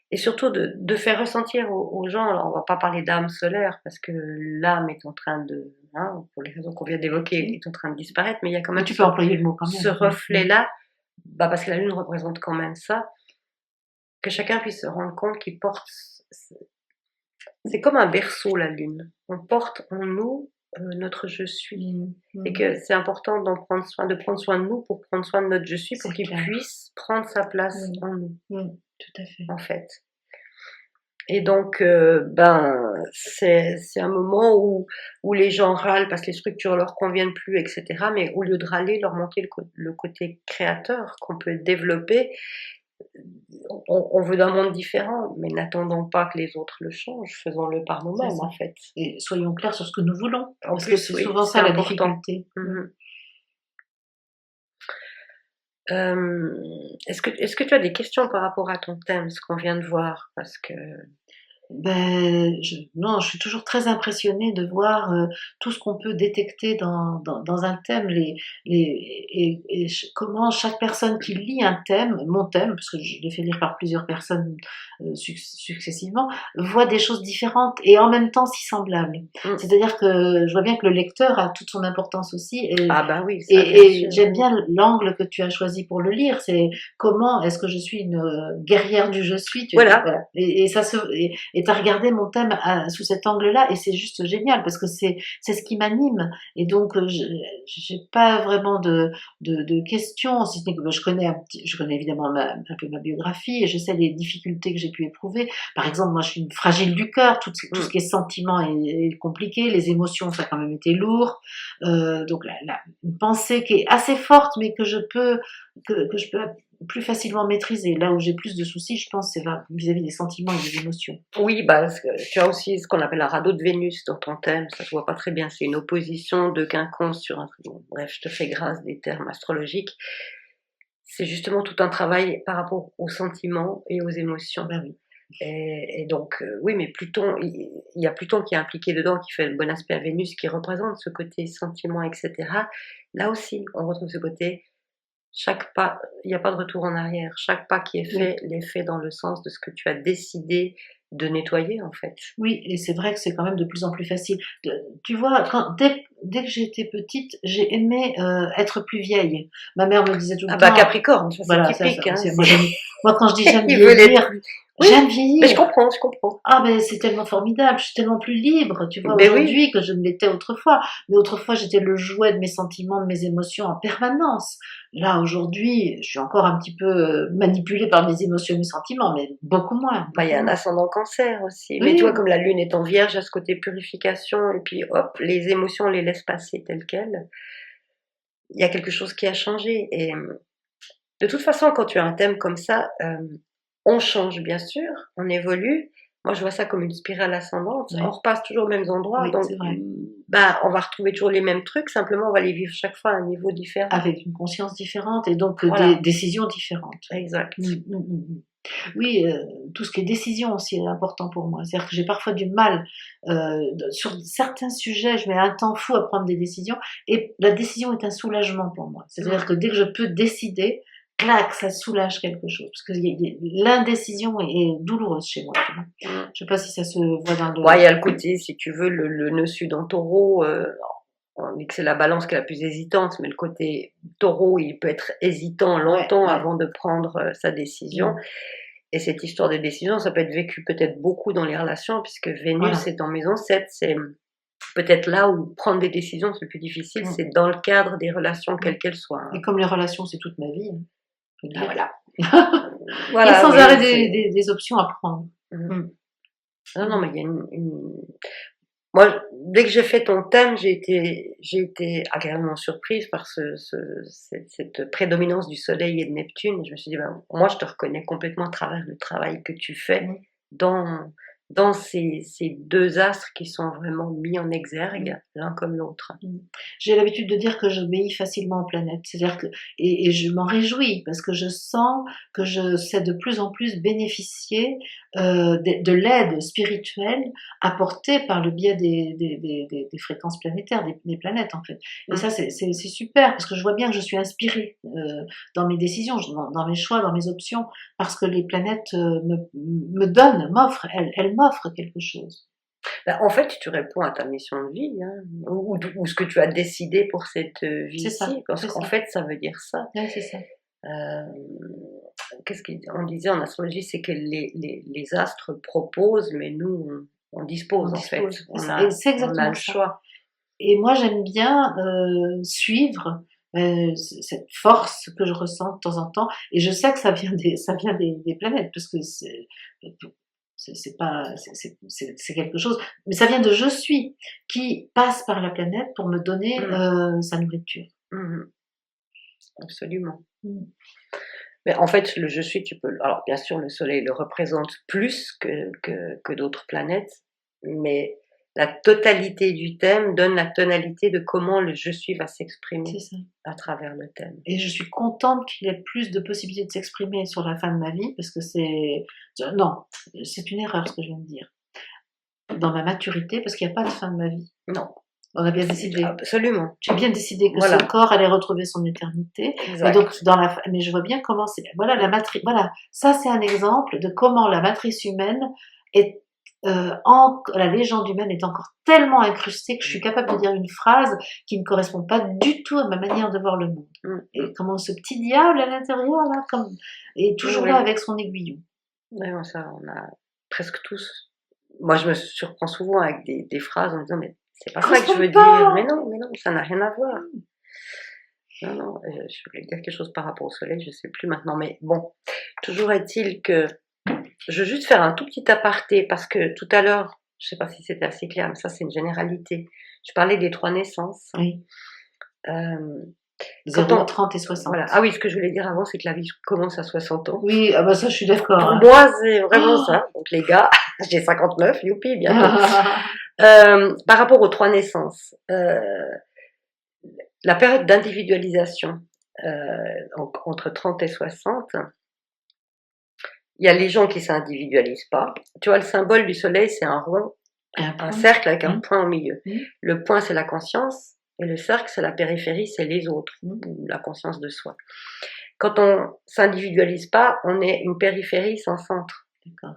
et surtout de faire ressentir aux gens, alors on va pas parler d'âme solaire, parce que l'âme est en train de, pour les raisons qu'on vient d'évoquer, est en train de disparaître, mais il y a quand même tu peux employer le mot quand même. Ce reflet-là, parce que la Lune représente quand même ça, que chacun puisse se rendre compte qu'il porte... C'est comme un berceau, la Lune. On porte en nous notre je suis. Et que c'est important de prendre soin de nous pour prendre soin de notre je suis, pour qu'il puisse prendre sa place en nous. Tout à fait. En fait. Et donc, c'est un moment où les gens râlent parce que les structures leur conviennent plus, etc. Mais au lieu de râler, leur manquer le côté créateur qu'on peut développer. On veut d'un monde différent, mais n'attendons pas que les autres le changent, faisons-le par nous-mêmes, en fait. Et soyons clairs sur ce que nous voulons, parce plus, que c'est souvent ça la difficulté. Est-ce que tu as des questions par rapport à ton thème, ce qu'on vient de voir? Parce que... je suis toujours très impressionnée de voir tout ce qu'on peut détecter dans un thème, et comment chaque personne qui lit un thème, mon thème, parce que je l'ai fait lire par plusieurs personnes successivement, voit des choses différentes et en même temps si semblables. C'est-à-dire que je vois bien que le lecteur a toute son importance aussi. Et j'aime bien l'angle que tu as choisi pour le lire, c'est comment est-ce que je suis une guerrière du je suis. Voilà. Et ça se... Et t'as regardé mon thème sous cet angle-là, et c'est juste génial parce que c'est ce qui m'anime. Et donc j'ai pas vraiment de questions, si ce n'est que je connais évidemment un peu ma biographie et je sais les difficultés que j'ai pu éprouver. Par exemple, moi je suis une fragile du cœur, tout ce qui est sentiment est compliqué, les émotions ça a quand même été lourd. Donc une pensée qui est assez forte, mais que je peux plus facilement maîtriser. Là où j'ai plus de soucis, je pense, c'est vis-à-vis des sentiments et des émotions. Oui, tu as aussi ce qu'on appelle un radeau de Vénus dans ton thème, ça se voit pas très bien, c'est une opposition de quinconce sur un... bref, je te fais grâce des termes astrologiques. C'est justement tout un travail par rapport aux sentiments et aux émotions. Oui. Et donc, oui, mais Pluton, il y a Pluton qui est impliqué dedans, qui fait le bon aspect à Vénus, qui représente ce côté sentiment, etc. Là aussi, on retrouve ce côté... Chaque pas, il n'y a pas de retour en arrière. Chaque pas qui est fait, l'est fait dans le sens de ce que tu as décidé de nettoyer en fait. Oui, et c'est vrai que c'est quand même de plus en plus facile. Tu vois, dès que j'étais petite, j'ai aimé être plus vieille. Ma mère me disait tout le Ah bah temps, Capricorne, ça c'est voilà, typique. Hein, moi quand je dis j'aime il veut l'être. vieillir, Oui, j'aime mais je vieillir. comprends, je comprends. Ah, mais c'est tellement formidable, je suis tellement plus libre, tu vois, Ben oui, aujourd'hui que je ne l'étais autrefois. Mais autrefois, j'étais le jouet de mes sentiments, de mes émotions en permanence. Là, aujourd'hui, je suis encore un petit peu manipulée par mes émotions et mes sentiments, mais beaucoup moins, bah, il y beaucoup a un moins. ascendant cancer aussi. Mais tu vois, Oui, comme la lune est en vierge, à ce côté purification, et puis hop, les émotions, on les laisse passer telles quelles. Il y a quelque chose qui a changé. Et de toute façon, quand tu as un thème comme ça, on change bien sûr, on évolue. Moi, je vois ça comme une spirale ascendante. On oui, repasse toujours aux mêmes endroits, oui, donc c'est vrai. bah, on va retrouver toujours les mêmes trucs. Simplement, on va les vivre chaque fois à un niveau différent. Avec une conscience différente et donc des Voilà, décisions différentes. exact. Oui, tout ce qui est décision aussi est important pour moi. C'est-à-dire que j'ai parfois du mal, sur certains sujets, je mets un temps fou à prendre des décisions et la décision est un soulagement pour moi. C'est-à-dire que dès que je peux décider, clac, ça soulage quelque chose. Parce que l'indécision est douloureuse chez moi, tu vois. Je sais pas si ça se voit dans Ouais, il le... y a le côté, si tu veux, le nœud sud en taureau. On dit que c'est la balance qui est la plus hésitante, mais le côté taureau, il peut être hésitant Ouais, longtemps ouais. avant de prendre sa décision. Et cette histoire de décision, ça peut être vécu peut-être beaucoup dans les relations, puisque Vénus Voilà. est en maison 7, c'est peut-être là où prendre des décisions, c'est le plus difficile, Mm. c'est dans le cadre des relations, Mm. quelles qu'elles soient. Et comme les relations, c'est toute ma vie, hein, faut le Ah, dire. voilà. Il y a Voilà, sans oui, arrêt c'est... des options à prendre. Mhm. Mm. Non, non, mais il y a Moi, dès que j'ai fait ton thème, j'ai été agréablement surprise par cette prédominance du Soleil et de Neptune. Je me suis dit, ben, moi, je te reconnais complètement à travers le travail que tu fais Mm. dans, dans ces deux astres qui sont vraiment mis en exergue, Mm. l'un comme l'autre. J'ai l'habitude de dire que j'obéis facilement aux planètes. C'est-à-dire que, et je m'en réjouis parce que je sens que je sais de plus en plus bénéficier de l'aide spirituelle apportée par le biais des fréquences planétaires, des planètes en fait. Et ça, c'est super parce que je vois bien que je suis inspirée dans mes décisions, dans mes choix, dans mes options, parce que les planètes me donnent, m'offrent, elles m'offrent quelque chose. Ben, en fait, tu réponds à ta mission de vie, hein, ou ce que tu as décidé pour cette C'est ça, vie-ci, parce c'est qu'en ça. fait, ça veut dire ça. Ouais, c'est ça. Euh, Qu'est-ce qu'on disait en astrologie, c'est que les astres proposent, mais nous, on On dispose en fait. dispose. On Et a, c'est on a exactement le ça. choix. Et moi, j'aime bien suivre cette force que je ressens de temps en temps. Et je sais que ça vient des planètes, parce que c'est pas, c'est quelque chose. Mais ça vient de je suis, qui passe par la planète pour me donner sa nourriture. Mhm. Absolument. Mm. Mais en fait, le je suis, tu peux. Alors, bien sûr, le Soleil le représente plus que d'autres planètes, mais la totalité du thème donne la tonalité de comment le je suis va s'exprimer C'est ça. à travers le thème. Et je suis contente qu'il ait plus de possibilités de s'exprimer sur la fin de ma vie, parce que non, c'est une erreur ce que je viens de dire. Dans ma maturité, parce qu'il n'y a pas de fin de ma vie. Non, On a bien décidé. absolument. J'ai bien décidé que Voilà. ce corps allait retrouver son éternité. Exact. Et donc, mais je vois bien comment voilà, la matrice, voilà. Ça, c'est un exemple de comment la matrice humaine est, la légende humaine est encore tellement incrustée que je suis capable de dire une phrase qui ne correspond pas du tout à ma manière de voir le monde. Et comment ce petit diable à l'intérieur, là, est toujours là avec son aiguillon. Oui, ça, on a presque tous. Moi, je me surprends souvent avec des phrases en me disant, mais c'est pas ça que je veux dire. Mais non, ça n'a rien à voir. Non, je voulais dire quelque chose par rapport au soleil, je sais plus maintenant. Mais bon, toujours est-il que je veux juste faire un tout petit aparté parce que tout à l'heure, je sais pas si c'était assez clair, mais ça, c'est une généralité. Je parlais des 3 naissances. Oui. 0, 30 et 60. Voilà. Ah oui, ce que je voulais dire avant, c'est que la vie commence à 60 ans. Oui, ah bah ça, je suis d'accord. Pour moi, c'est vraiment ça. Donc les gars, j'ai 59, youpi, bientôt. Par rapport aux 3 naissances, la période d'individualisation entre 30 et 60, il y a les gens qui s'individualisent pas. Tu vois, le symbole du soleil, c'est un rond, un cercle avec un point au milieu. Le point, c'est la conscience, et le cercle, c'est la périphérie, c'est les autres, ou la conscience de soi. Quand on s'individualise pas, on est une périphérie sans centre. d'accord.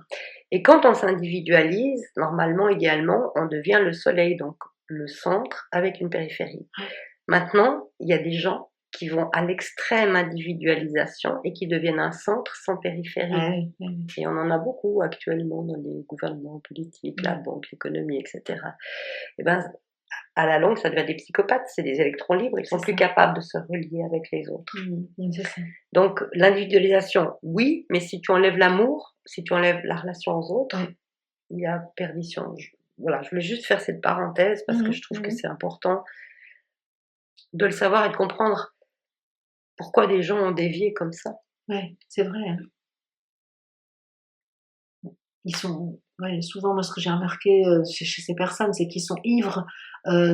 Et quand on s'individualise, normalement, idéalement, on devient le soleil, donc le centre avec une périphérie. Maintenant, il y a des gens qui vont à l'extrême individualisation et qui deviennent un centre sans périphérie. Ah oui, oui, oui. Et on en a beaucoup actuellement dans les gouvernements politiques, la banque, l'économie, etc. Et ben, à la longue, ça devient des psychopathes, c'est des électrons libres, ils sont C'est plus ça. capables de se relier avec les autres. C'est ça. Donc, l'individualisation, oui, mais si tu enlèves l'amour, si tu enlèves la relation aux autres, Oui. il y a perdition. Voilà, je voulais juste faire cette parenthèse parce que je trouve que c'est important de le savoir et de comprendre pourquoi des gens ont dévié comme ça. Ouais, c'est vrai, hein. Ils sont ouais, souvent, moi, ce que j'ai remarqué, chez ces personnes, c'est qu'ils sont ivres,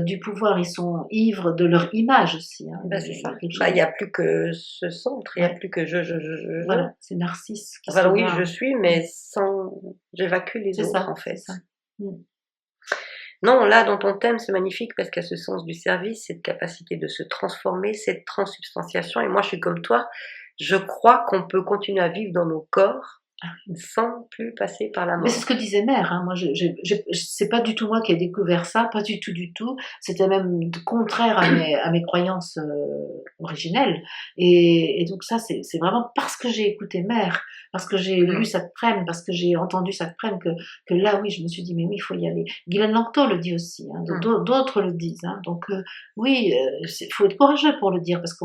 du pouvoir. Ils sont ivres de leur image aussi, hein. Ben, c'est Il y ça. a quelque Bah, il chose n'y a plus que ce centre, il n'y a ouais, plus que je. voilà, c'est Narcisse qui Enfin, se oui, je voit suis, mais sans. J'évacue les c'est autres, ça, en c'est fait. ça. Mmh. Non, là, dans ton thème, c'est magnifique parce qu'il y a ce sens du service, cette capacité de se transformer, cette transsubstantiation. Et moi, je suis comme toi. Je crois qu'on peut continuer à vivre dans nos corps sans plus passer par la Mais c'est ce que mort. disait Mère, hein. Moi, c'est pas du tout moi qui ai découvert ça, pas du tout, du tout. C'était même contraire à mes croyances originelles. Et donc ça, c'est vraiment parce que j'ai écouté Mère, parce que j'ai lu Mm. Sainte-Prème, parce que j'ai entendu Sainte-Prème que là, oui, je me suis dit, mais oui, il faut y aller. Guylaine Lanctot le dit aussi, hein, Mm. d'autres le disent. Hein. Donc oui, faut être courageux pour le dire, parce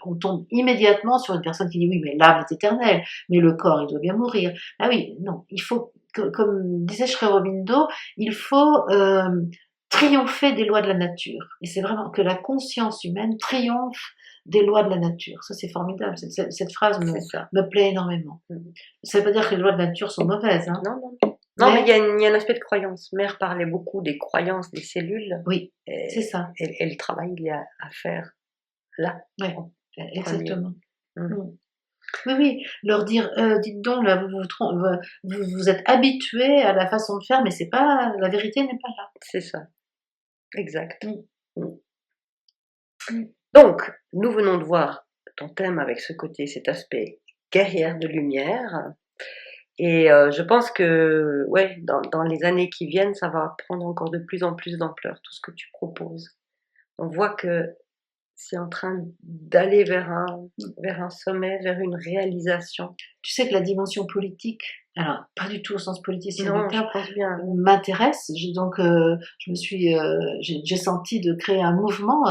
on tombe immédiatement sur une personne qui dit oui, mais l'âme est éternelle, mais le corps, il doit bien mourir. Ah oui, non, il faut, comme disait Sri Aurobindo, il faut triompher des lois de la nature. Et c'est vraiment que la conscience humaine triomphe des lois de la nature. Ça, c'est formidable. Cette phrase C'est ça. me plaît énormément. Mm. Ça veut pas dire que les lois de la nature sont mauvaises, hein, Non, non. Non, mais mais il y a un aspect de croyance. Mère parlait beaucoup des croyances des cellules oui, et, c'est ça. et le travail, il y a à faire là, Ouais, en premier. exactement. Mm. Mm. Oui, oui, leur dire, dites donc, là, vous êtes habitués à la façon de faire, mais c'est pas, la vérité n'est pas là. C'est ça, exact. Mm. Mm. Mm. Donc, nous venons de voir ton thème avec ce côté, cet aspect guerrière de lumière. Et je pense que, ouais, dans les années qui viennent, ça va prendre encore de plus en plus d'ampleur, tout ce que tu proposes. On voit que c'est en train d'aller vers un sommet, vers une réalisation. Tu sais que la dimension politique, alors pas du tout au sens politicien du Non, je terme, pense bien. m'intéresse. Donc, j'ai senti de créer un mouvement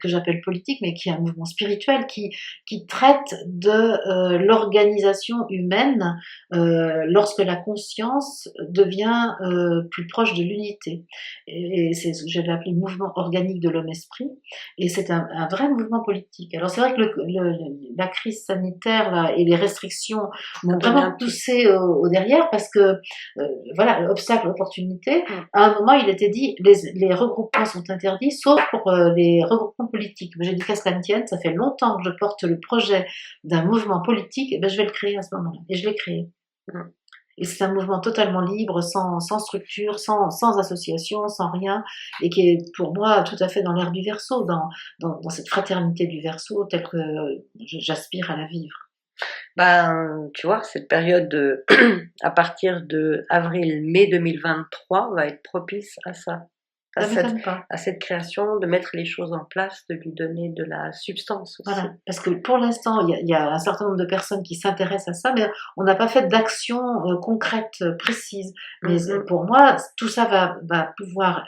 que j'appelle politique, mais qui est un mouvement spirituel qui traite de l'organisation humaine lorsque la conscience devient plus proche de l'unité. Et je l'ai appelé mouvement organique de l'homme-esprit. Et c'est un vrai mouvement politique. Alors c'est vrai que la crise sanitaire là, et les restrictions m'ont donné un vraiment petit. poussé au derrière parce que voilà, obstacle, opportunité. Mm. À un moment, il était dit les regroupements sont interdits, sauf pour les regroupements politiques. J'ai dit qu'à cela ne tienne, ça fait longtemps que je porte le projet d'un mouvement politique, et ben je vais le créer à ce moment-là. Et je l'ai créé. Mm. Et c'est un mouvement totalement libre, sans structure, sans association, sans rien, et qui est pour moi tout à fait dans l'ère du Verseau, dans cette fraternité du Verseau telle que j'aspire à la vivre. Ben, tu vois, cette période à partir de avril-mai 2023 va être propice à ça, Ça m'étonne pas. à cette création, de mettre les choses en place, de lui donner de la substance aussi. Voilà, parce que pour l'instant, il y a un certain nombre de personnes qui s'intéressent à ça, mais on n'a pas fait d'action concrète, précise. Mais pour moi, tout ça va pouvoir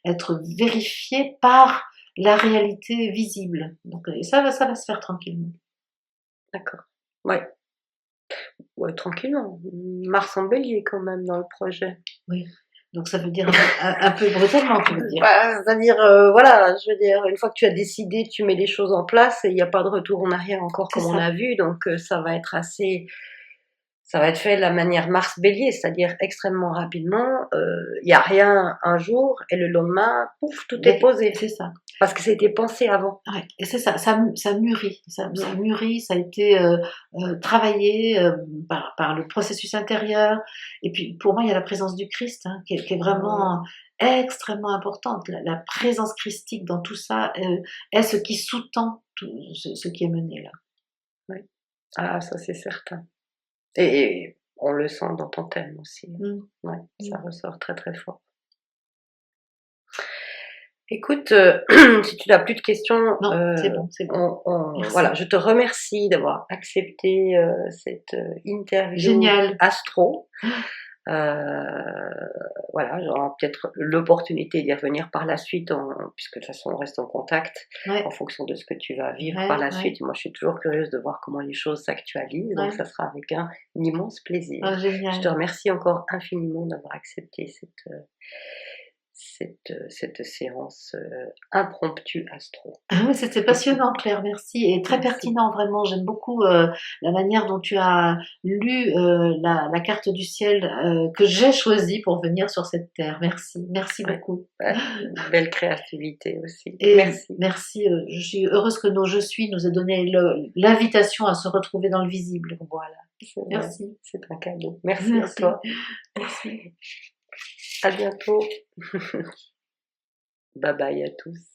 être vérifié par la réalité visible. Donc, et ça va se faire tranquillement. D'accord. Ouais. Ouais, tranquillement. Mars en bélier quand même dans le projet. Oui. Donc ça veut dire un peu brutalement, tu veux dire. Bah, c'est-à-dire, voilà, je veux dire, une fois que tu as décidé, tu mets les choses en place et il n'y a pas de retour en arrière encore C'est comme on ça. a vu, donc ça va être ça va être fait de la manière Mars-Bélier, c'est-à-dire extrêmement rapidement. Il n'y a rien un jour et le lendemain, pouf, tout est posé. C'est ça. Parce que c'était pensé avant. Ouais, et c'est ça, ça mûrit, ça mûrit, ça a été travaillé par le processus intérieur. Et puis pour moi, il y a la présence du Christ hein, qui est vraiment extrêmement importante. La présence christique dans tout ça est ce qui sous-tend tout ce qui est mené là. Oui. Ah, ça c'est certain. Et on le sent dans ton thème aussi. Ouais, ça Mm. ressort très très fort. Écoute, si tu n'as plus de questions, Non, c'est bon, c'est bon. Merci. voilà, je te remercie d'avoir accepté cette interview Génial. astro. Voilà, j'aurai peut-être l'opportunité d'y revenir par la suite, puisque de toute façon on reste en contact Ouais, en fonction de ce que tu vas vivre ouais, par la ouais, suite. Moi, je suis toujours curieuse de voir comment les choses s'actualisent, donc ouais. ça sera avec un immense plaisir. Ah, Je te génial. remercie encore infiniment d'avoir accepté cette séance impromptue astro. Ah oui, c'était passionnant, Claire, merci. Et très Merci. pertinent, vraiment. J'aime beaucoup la manière dont tu as lu la carte du ciel que j'ai choisie pour venir sur cette terre. Merci, merci Ouais. beaucoup. Ouais, une belle créativité aussi. Et Merci. merci, je suis heureuse que nos Je suis nous ait donné l'invitation à se retrouver dans le visible. Voilà. C'est vrai, Merci. c'est un cadeau. Merci à Merci. toi. Merci. À bientôt. Bye bye à tous.